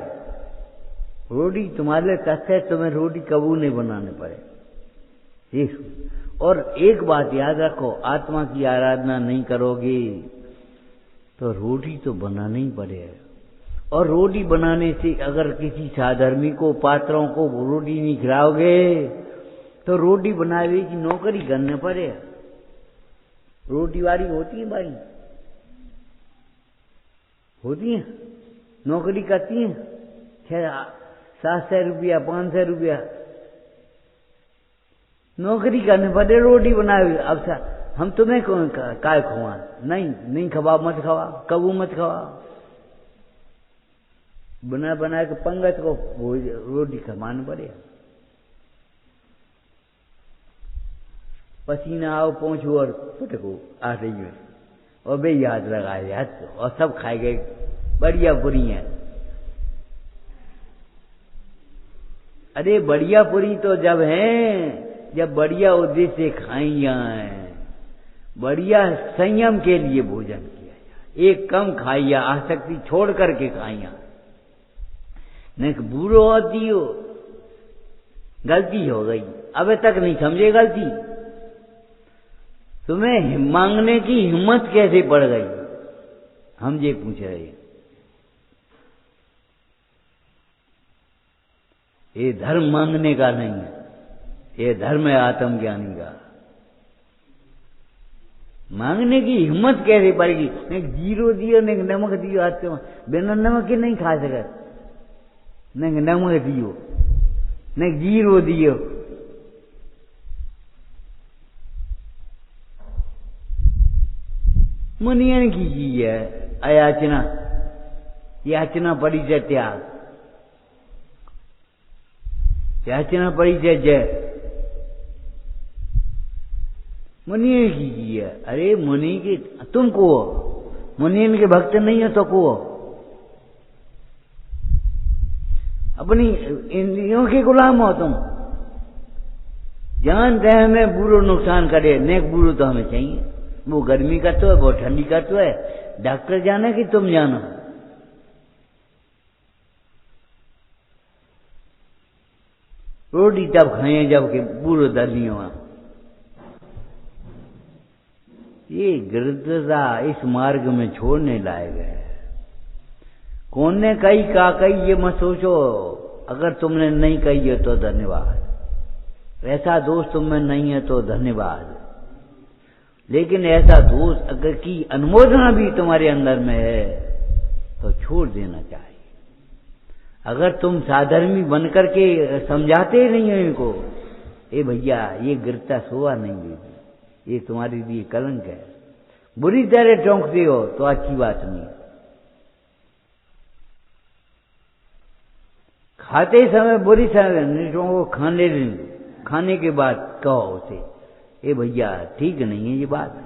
रोटी तुम्हारे लिए कष्ट है, तुम्हें रोटी कबूल नहीं बनाने पड़े। और एक बात याद रखो, आत्मा की आराधना नहीं करोगे तो रोटी तो बनाना ही पड़ेगा। और रोटी बनाने से अगर किसी साधर्मी को, पात्रों को रोटी नहीं खिलाओगे तो रोटी बनावे की नौकरी करने पड़े। रोटी वाली होती है भाई, होती है, नौकरी करती है, 700 रुपया 500 रुपया नौकरी करने पड़े, रोटी बनावे। अब हम तुम्हें कौन काय खुआ? नहीं खवा, मत खवा, कबू मत खवा। बना बना के पंगत को रोटी खवाने पड़े। पसीना आओ पहुंचो और पटको आटे में और बे याद लगाए याद, और सब खाए गए, बढ़िया पूरी है। अरे बढ़िया पूरी तो जब है जब बढ़िया उद्देश्य से खाई जाए, बढ़िया संयम के लिए भोजन किया जाए, एक कम खाइया, आसक्ति छोड़ करके खाइया। नहीं बुरो होती हो, गलती हो गई, अबे तक नहीं समझे गलती। तुम्हें मांगने की हिम्मत कैसे पड़ गई, हम ये पूछ रहे हैं। ये धर्म मांगने का नहीं है, ये धर्म है आत्मज्ञानी का। मांगने की हिम्मत कैसे पड़ेगी? नहीं जीरो दियो, नहीं नमक दियो, हाथ में बिना नमक के नहीं खा सके। नहीं नमक दियो, नहीं जीरो दियो। मुनियन की चीज है अयाचना, याचना परिचय त्याग, याचना परिचय जय, मुनियन की चीज है। अरे मुनि के तुम को, मुनियन के भक्त नहीं हो तो को, अपनी इंद्रियों के गुलाम हो तुम। जानते हैं हमें बुरो नुकसान करे, नेक बुरो तो हमें चाहिए। वो गर्मी का तो है, वो ठंडी का तो है, डॉक्टर जाने कि तुम जानो। रोटी तब खाए जब कि बुरो दर्द नहीं हुआ। ये गिरधता इस मार्ग में छोड़ने लायक है। कौन ने कही का कही ये मत सोचो, अगर तुमने नहीं कही है तो धन्यवाद, ऐसा दोष तुम में नहीं है तो धन्यवाद। लेकिन ऐसा दोष अगर की अनुमोदना भी तुम्हारे अंदर में है तो छोड़ देना चाहिए। अगर तुम साधर्मी बनकर के समझाते नहीं हो इनको, ए भैया ये गिरता सोआ नहीं देगी, ये तुम्हारे लिए कलंक है, बुरी तरह टोंकते हो तो अच्छी बात नहीं। खाते समय बुरी समय को खाने के बाद कहो उसे, ए भैया ठीक नहीं है ये बात।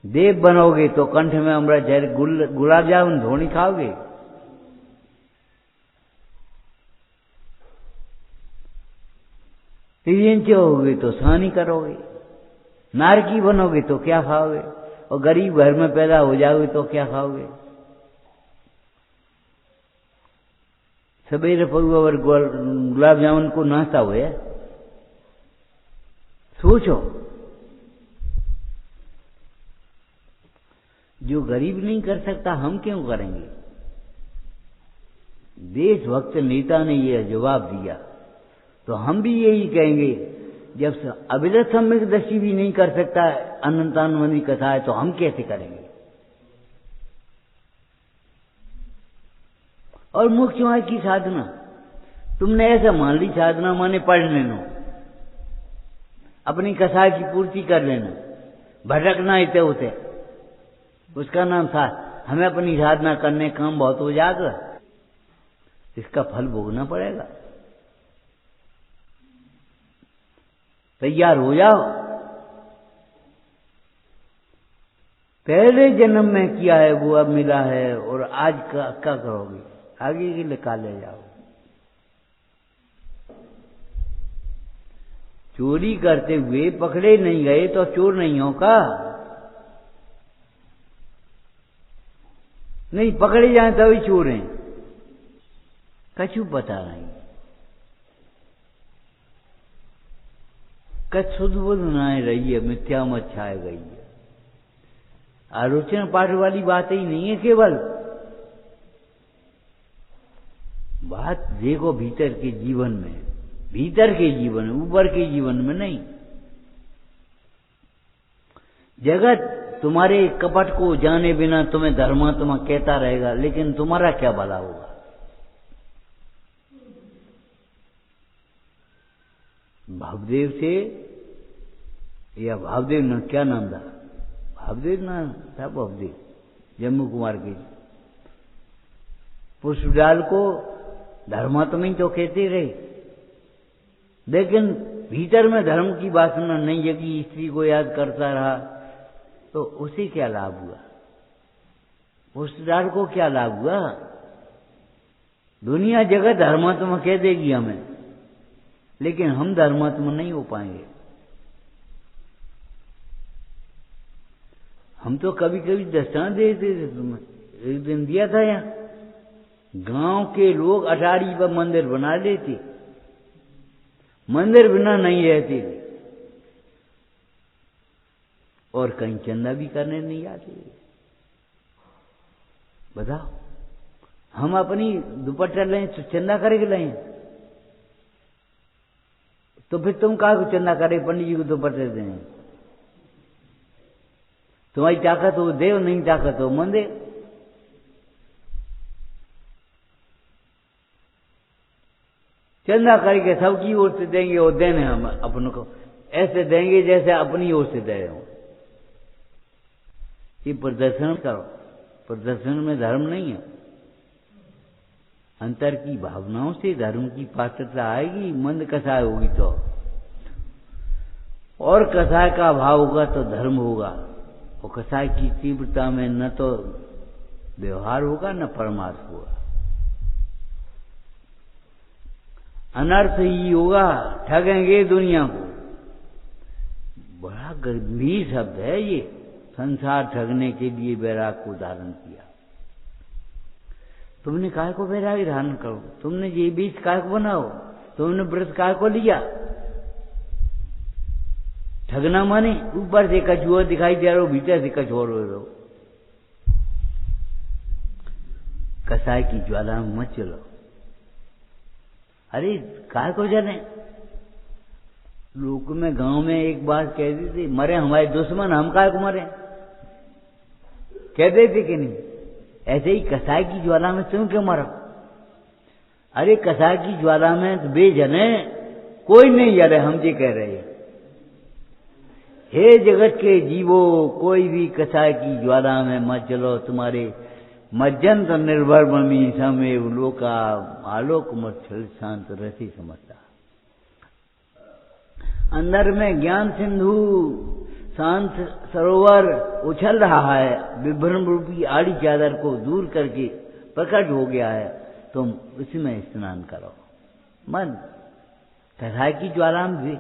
देव बनोगे तो कंठ में अमृत जैसे गुलाब जामुन धोनी खाओगे। तीन होगे तो सानी करोगे, नारकी बनोगे तो क्या खाओगे, और गरीब घर में पैदा हो जाओगे तो क्या खाओगे। सवेरे पर गुलाब जामुन को नाश्ता हुए, सोचो। जो गरीब नहीं कर सकता हम क्यों करेंगे। देशभक्त नेता ने यह जवाब दिया तो हम भी यही कहेंगे, जब अविरत सम्यक दृष्टि भी नहीं कर सकता अनंतानंदी कथा है तो हम कैसे करेंगे। और मुख्य मार्ग की साधना तुमने ऐसा मान ली, साधना माने पढ़ लेना, अपनी कथा की पूर्ति कर लेना, भटकना इतने उसे, उसका नाम था। हमें अपनी साधना करने काम बहुत हो जाएगा, इसका फल भोगना पड़ेगा। तैयार हो जाओ। पहले जन्म में किया है वो अब मिला है, और आज का क्या करोगे, आगे के लिए का ले जाओ। चोरी करते हुए पकड़े नहीं गए तो चोर नहीं हो का? नहीं पकड़े जाए तभी चोर हैं, कछु पता नहीं। कछ सुध बुध ना रही है, मिथ्या मत छाए गई है। आलोचना पाठ वाली बात ही नहीं है केवल। बात देखो भीतर के जीवन में, भीतर के जीवन में, ऊपर के जीवन में नहीं। जगत तुम्हारे कपट को जाने बिना तुम्हें धर्मात्मा कहता रहेगा, लेकिन तुम्हारा क्या भला होगा? भावदेव से, या भावदेव ना क्या नाम था, भावदेव ना था, भावदेव जम्मू कुमार के पुष्पडाल को धर्मात्मा ही तो कहते रहे, लेकिन भीतर में धर्म की वासना नहीं जगी, स्त्री को याद करता रहा, तो उसे क्या लाभ हुआ? पुष्पडाल को क्या लाभ हुआ? दुनिया जगत धर्मात्मा कह देगी हमें, लेकिन हम धर्मात्मा नहीं हो पाएंगे। हम तो कभी कभी दृष्टांत देते थे, तुम्हें एक दिन दिया था यहाँ, गांव के लोग अटारी पर मंदिर बना लेते, मंदिर बिना नहीं रहते, और कहीं चंदा भी करने नहीं आते। बताओ, हम अपनी दुपट्टा लें तो चंदा करेंगे लें, तो फिर तुम कहा को चंदा करे? पंडित जी को दुपट्टे दें, तुम्हारी ताकत हो देव, नहीं ताकत हो मन दे। चंदा करके सबकी ओर से देंगे, और देने हम अपनों को ऐसे देंगे जैसे अपनी ओर से दे रहे हो। ये प्रदर्शन करो, प्रदर्शन में धर्म नहीं है। अंतर की भावनाओं से धर्म की पात्रता आएगी, मंद कसाय होगी तो, और कसाय का भाव होगा तो धर्म होगा। और कसाय की तीव्रता में न तो व्यवहार होगा न परमार्थ होगा, अनर्थ ही होगा, ठगेंगे दुनिया को। बड़ा गंभीर शब्द है ये, संसार ठगने के लिए वैराग को धारण किया। तुमने काय को वैराग धारण करो? तुमने ये बीज काय को बनाओ? तुमने व्रत काय को लिया? ठगना माने ऊपर से कछुआ दिखाई दे रहा हो, भीतर से कछुआ हो रहो। कसाय की ज्वाला में मत चलो। अरे काय को जाने, लोग में गांव में एक बात कहती थी, मरे हमारे दुश्मन, हम काय को मरे, कहते थे कि नहीं? ऐसे ही कसाय की ज्वाला में तुम क्यों मरो? अरे कसाय की ज्वाला में तो बेजने कोई नहीं जले, हम जी कह रहे हैं। हे जगत के जीवो, कोई भी कसाय की ज्वाला में मत चलो। तुम्हारे मज्जंत निर्भर ममी समेव लोका आलोक मत शांत रसी समझता। अंदर में ज्ञान सिंधु शांत सरोवर उछल रहा है, विभ्रम रूपी आड़ी चादर को दूर करके प्रकट हो गया है, तुम उसमें स्नान करो। मन कसाय की ज्वाला में भी,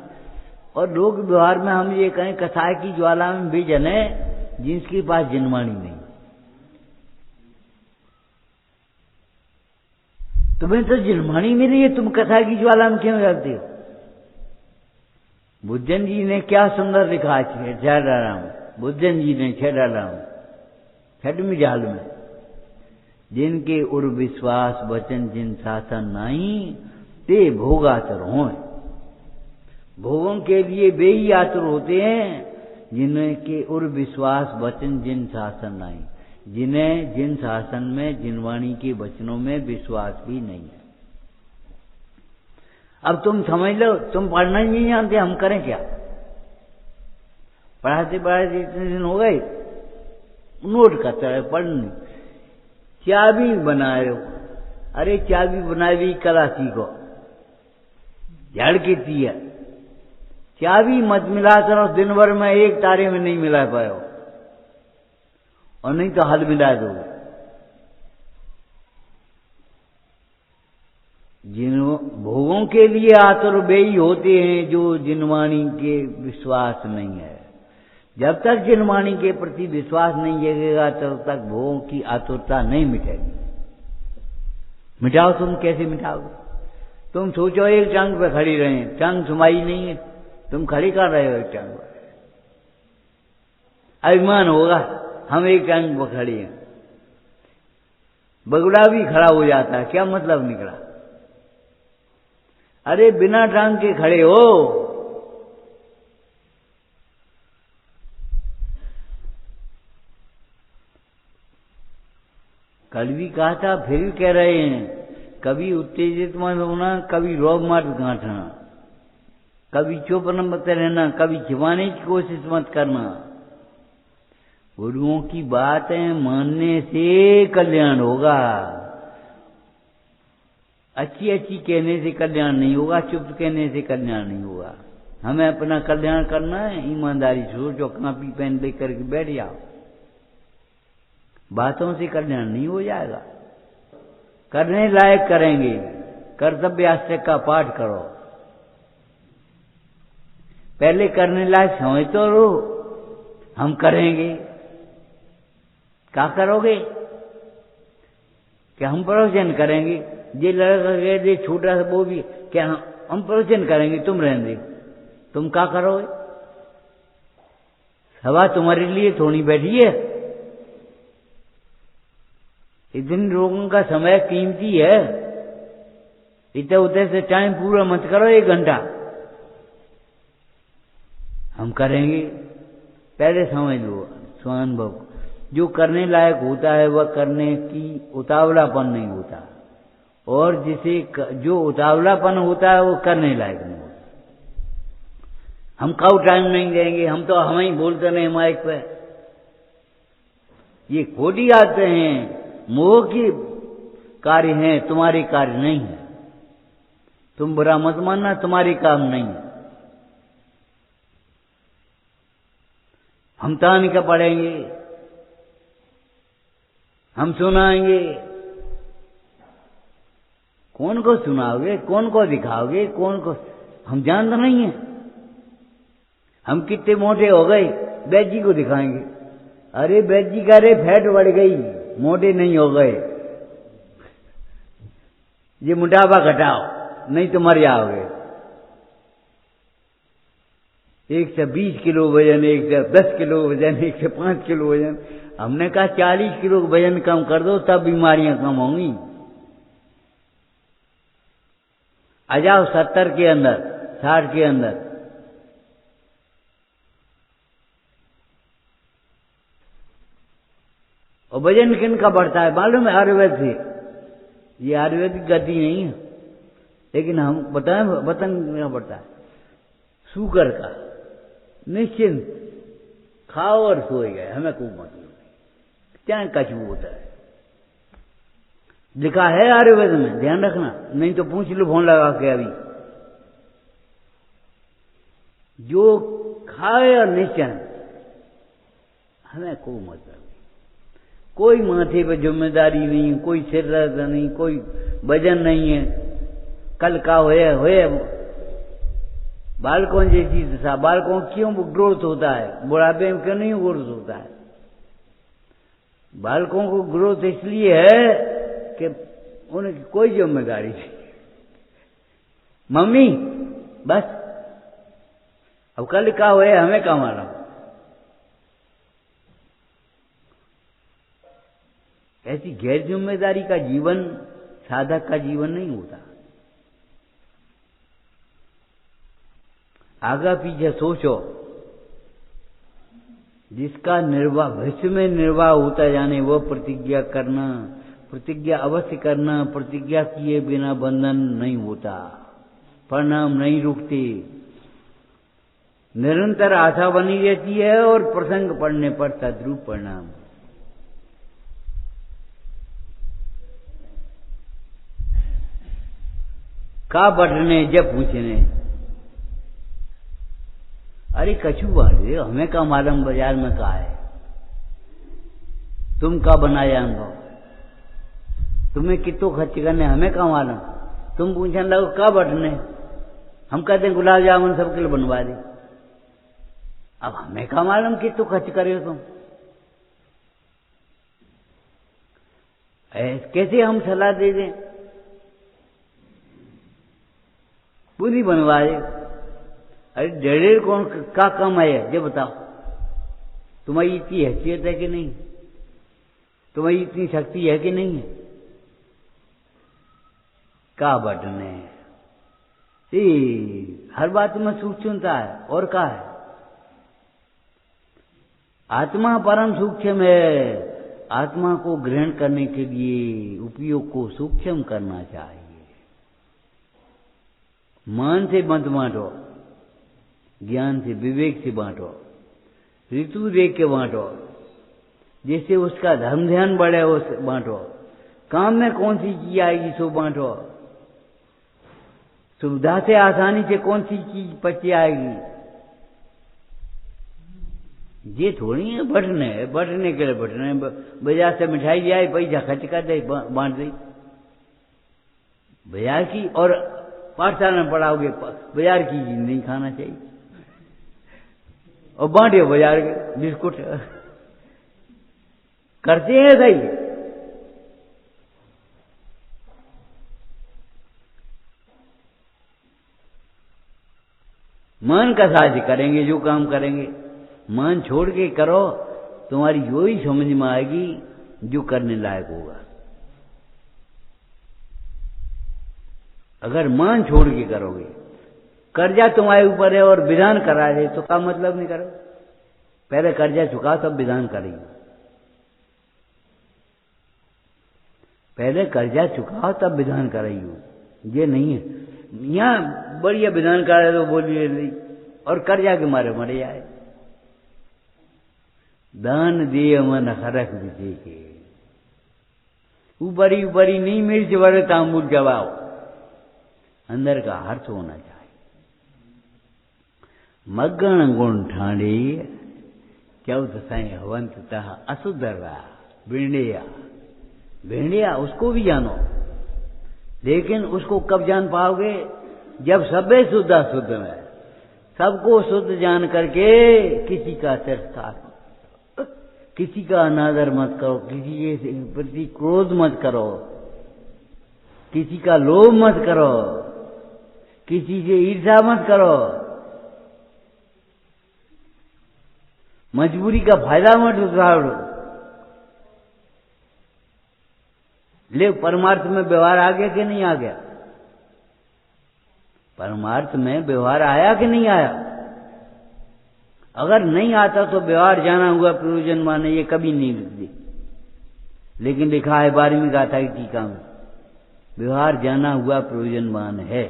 और लोक व्यवहार में हम ये कहें कसाय की ज्वाला में भी जने जिनके पास जिनवाणी नहीं। तुम्हें तो जिनवाणी मिली है, तुम कसाय की ज्वाला में क्यों जाते हो? बुद्धन जी ने क्या सुंदर लिखा है छठाराम, बुद्धन जी ने छठाराम छठवीं जाल में, जिनके उर विश्वास वचन जिन शासन नहीं, ते भोगातुर हों। भोगों के लिए वे ही आतुर होते हैं जिनके उर विश्वास वचन जिन शासन नहीं, जिन्हें जिन शासन में जिनवाणी के वचनों में विश्वास भी नहीं है। अब तुम समझ लो, तुम पढ़ना ही नहीं जानते, हम करें क्या? पढ़ाते पढ़ाते इतने दिन हो गए, नोट करते रहे, पढ़ने। चाबी बनाए हो, अरे चाबी बनाई भी कला सीखो, झाड़ के दिया। चाबी मत मिला करो, दिन भर में एक तारे में नहीं मिला पाओ, और नहीं तो हल मिला दो। जिन भोगों के लिए आतुर वे ही होते हैं जो जिनवाणी के विश्वास नहीं है। जब तक जिनवाणी के प्रति विश्वास नहीं जगेगा तब तक भोगों की आतुरता नहीं मिटेगी। मिटाओ, तुम कैसे मिटाओगे? तुम सोचो एक टांग पे खड़ी रहे, टांग सुमाई नहीं है, तुम खड़ी कर रहे हो एक टांग पर। अभिमान होगा हम एक टांग पर खड़े हैं। बगुला भी खड़ा हो जाता है, क्या मतलब निकला? अरे बिना टांग के खड़े हो। कल भी कहा था, फिर भी कह रहे हैं, कभी उत्तेजित मत होना, कभी रोब मत गांठना, कभी चुप मत रहना, कभी छिपाने की कोशिश मत करना। गुरुओं की बातें मानने से कल्याण होगा। अच्छी अच्छी कहने से कल्याण नहीं होगा, चुप कहने से कल्याण नहीं होगा। हमें अपना कल्याण करना है, ईमानदारी सोचो, कापी पेन लेकर के बैठ जाओ। बातों से कल्याण नहीं हो जाएगा। करने लायक करेंगे, कर्तव्याष्टक का पाठ करो। पहले करने लायक समझ तो लो, हम करेंगे। क्या करोगे? क्या हम प्रवचन करेंगे? ये लड़का कह दे छोटा सा, वो भी क्या हम प्रवचन करेंगे, तुम रहने, तुम क्या करोगे? सभा तुम्हारे लिए थोड़ी बैठी है। इतने लोगों का समय कीमती है, इतने उतने से टाइम पूरा मत करो 1 घंटा। हम करेंगे, पहले समझ लो स्वानुभव। जो करने लायक होता है वह करने की उतावलापन नहीं होता, और जिसे जो उतावलापन होता है वो करने लायक नहीं होता। हम काउ टाइम नहीं देंगे, हम तो हम ही बोलते नहीं माइक पे। ये खोटी आते हैं, मोह की कार्य हैं, तुम्हारे कार्य नहीं है। तुम बुरा मत मानना, तुम्हारी काम नहीं है। हम तान के पढ़ेंगे, हम सुनाएंगे। कौन को सुनाओगे, कौन को दिखाओगे, कौन को? हम जानते नहीं है। हम कितने मोटे हो गए, वैद्य जी को दिखाएंगे। अरे वैद्य जी कह रहे फैट बढ़ गई, मोटे नहीं हो गए। ये मोटापा घटाओ, नहीं तो मर जाओगे। 120 किलो वजन, 110 किलो वजन, 105 किलो वजन। हमने कहा 40 किलो वजन कम कर दो, तब बीमारियां कम होंगी। आ जाओ 70 के अंदर, 60 के अंदर। और वजन किन का बढ़ता है मालूम है? आयुर्वेद से। ये आयुर्वेदिक गति नहीं है, लेकिन हम बताएं वतन क्या बढ़ता है? शुगर का। निश्चिंत खाओ और सोए गए, हमें कोई मतलब नहीं। क्या कचू होता है, लिखा है आयुर्वेद में, ध्यान रखना, नहीं तो पूछ लो फोन लगा के। अभी जो खाए और निश्चिंत, हमें कोई मतलब नहीं। कोई माथे पे जिम्मेदारी नहीं, कोई सिर दर्द नहीं, कोई वजन नहीं है। कल का होए बालकों जैसी दशा। बालकों क्यों ग्रोथ होता है, बुढ़ापे में क्यों नहीं ग्रोथ होता है? बालकों को ग्रोथ इसलिए है कि उनकी कोई जिम्मेदारी नहीं। मम्मी बस, अब कल का होए हमें क्या मालूम। ऐसी गैर जिम्मेदारी का जीवन साधक का जीवन नहीं होता। आगा पीछे सोचो, जिसका निर्वाह भविष्य में निर्वाह होता जाने, वो प्रतिज्ञा करना, प्रतिज्ञा अवश्य करना। प्रतिज्ञा किए बिना बंधन नहीं होता, परिणाम नहीं रुकते, निरंतर आशा बनी रहती है, और प्रसंग पड़ने पर तद्रूप परिणाम। का बटने जब पूछने, अरे कछू वाले हमें का मालूम बाजार में का है, तुम का बनाया अनुभव, तुम्हें कितो खर्च करने हमें का मालूम। तुम पूछने लगो का बटने, हम कहते हैं गुलाब जामुन सबके लिए बनवा दे। अब हमें का मालूम कितो खर्च करे हो तुम। कैसे हम सलाह दे दें? पूरी बनवा दे। अरे डेढ़ कौन का कम है ये बताओ। तुम्हारी इतनी हैसियत है कि नहीं? तुम्हारी इतनी शक्ति है कि नहीं है? का बटने हर बात में सूक्ष्मता है। और का है? आत्मा परम सूक्ष्म है। आत्मा को ग्रहण करने के लिए उपयोग को सूक्ष्म करना चाहिए। मान से मत बांटो, ज्ञान से विवेक से बांटो, ऋतु देख के बांटो, जिससे उसका धर्म ध्यान बढ़े उस बांटो। काम में कौन सी चीज आएगी सो बांटो। सुविधा से आसानी से कौन सी चीज पची आएगी। ये थोड़ी है बटने के लिए बटने। बाजार से मिठाई ले आई, पैसा खर्च कर दे, बांट दी बाजार की। और पाठशाला में पढ़ाओगे, बाजार की चीज नहीं खाना चाहिए। और बांटे बाजार के बिस्कुट करते हैं सही। मन का साझ करेंगे जो काम करेंगे। मन छोड़ के करो, तुम्हारी जो ही समझ में आएगी जो करने लायक होगा। अगर मन छोड़ के करोगे, कर्जा तुम्हारे ऊपर है और विधान करा दे तो क्या मतलब नहीं करो। पहले कर्जा चुकाओ तब विधान करेंगे। पहले कर्जा चुकाओ तब विधान करेगी। ये नहीं है यहाँ बढ़िया विधान करे तो बोलिए नहीं और कर्जा के मारे मरे जाए। दान दिए मन हरख विजय के, ऊपरी ऊपरी नहीं मिर्च बड़े तांबूल जवाओ। अंदर का हर्ष होना चाहिए। मगन गुण ठाणे चौथ साई हवंत तह असुधरा भेड़िया उसको भी जानो। लेकिन उसको कब जान पाओगे? जब सबे शुद्ध अशुद्ध में, सबको शुद्ध जान करके किसी का तिरस्कार, किसी का अनादर मत करो, किसी के प्रति क्रोध मत करो, किसी का लोभ मत करो, किसी से ईर्ष्या मत करो, मजबूरी का फायदा मत उठाओ। ले परमार्थ में व्यवहार आ गया कि नहीं आ गया? परमार्थ में व्यवहार आया कि नहीं आया? अगर नहीं आता तो व्यवहार जाना हुआ प्रयोजन माने ये कभी नहीं लिखती। लेकिन लिखा है 12वीं गाथा की टीका में, व्यवहार जाना हुआ प्रयोजनवान है।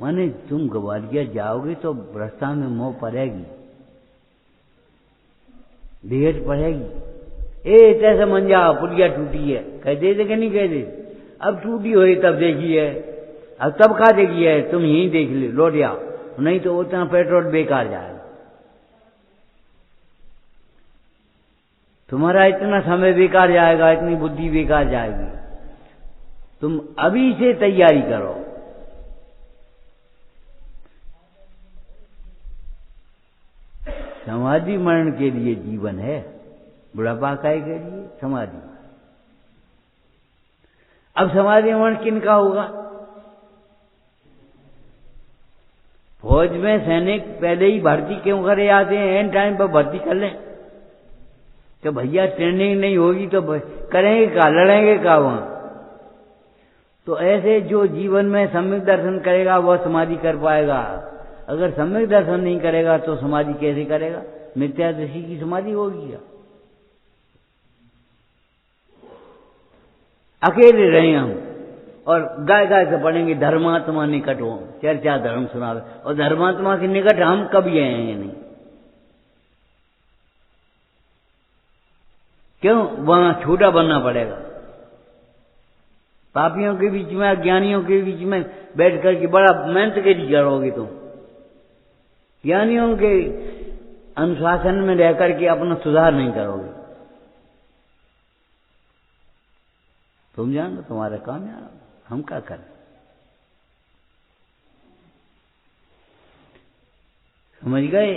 माने तुम ग्वालियर जाओगे तो रास्ता में मोह पड़ेगी, भेंट पड़ेगी। कैसे मन जा पुलिया टूटी है, कह दे कि नहीं कह दे? अब टूटी हो तब देखी है, अब तब खा देखी है, तुम यहीं देख ले लौट आओ, नहीं तो उतना पेट्रोल बेकार जाएगा। तुम्हारा इतना समय बेकार जाएगा, इतनी बुद्धि बेकार जाएगी। तुम अभी से तैयारी करो। समाधि मरण के लिए जीवन है, बुढ़ापा काय के लिए समाधि। अब समाधि मरण किनका होगा? फौज में सैनिक पहले ही भर्ती क्यों करे आते हैं? एंड टाइम पर भर्ती कर लें तो भैया ट्रेनिंग नहीं होगी तो करेंगे क्या, लड़ेंगे क्या वहां? तो ऐसे जो जीवन में सम्यक दर्शन करेगा वह समाधि कर पाएगा। अगर सम्यक दर्शन नहीं करेगा तो समाधि कैसे करेगा? मिथ्यादृष्टि की समाधि होगी क्या? अकेले रहे हम और गाय गाय से पढ़ेंगे धर्मात्मा निकट हो, चर्चा धर्म सुनावे, और धर्मात्मा के निकट हम कभी आए हैं नहीं। क्यों? वहां छोटा बनना पड़ेगा। पापियों के बीच में, अज्ञानियों के बीच में बैठ करके बड़ा मेहनत के लिए करोगे तुम। ज्ञानियों के अनुशासन में रह करके अपना सुधार नहीं करोगे। तुम जानो तुम्हारा काम है, हम क्या करें? समझ गए?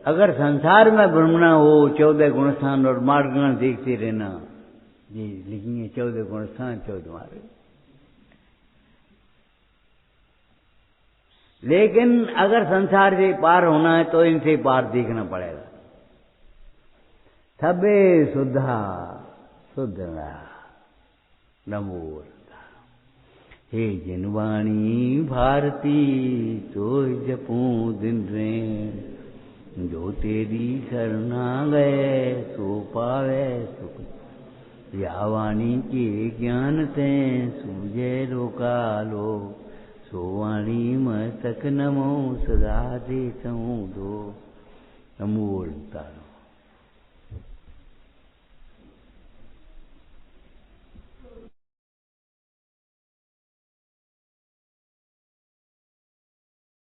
अगर संसार में भ्रमणा हो 14 गुण स्थान और मार्गण देखते रहना, जी लिखेंगे 14 गुण स्थान 14 मार्ग। लेकिन अगर संसार से पार होना है तो इनसे पार देखना पड़ेगा। सबे सुधा सुधरा। नमो हे जिनवाणी भारती सोई जपूं दिन रेण। जो तेरी शरणा गए सो पावे सुख। या वाणी के ज्ञान ते सूझे लोकालो। सो वाणी मस्तक नमो सदा देतऊं दो। नमो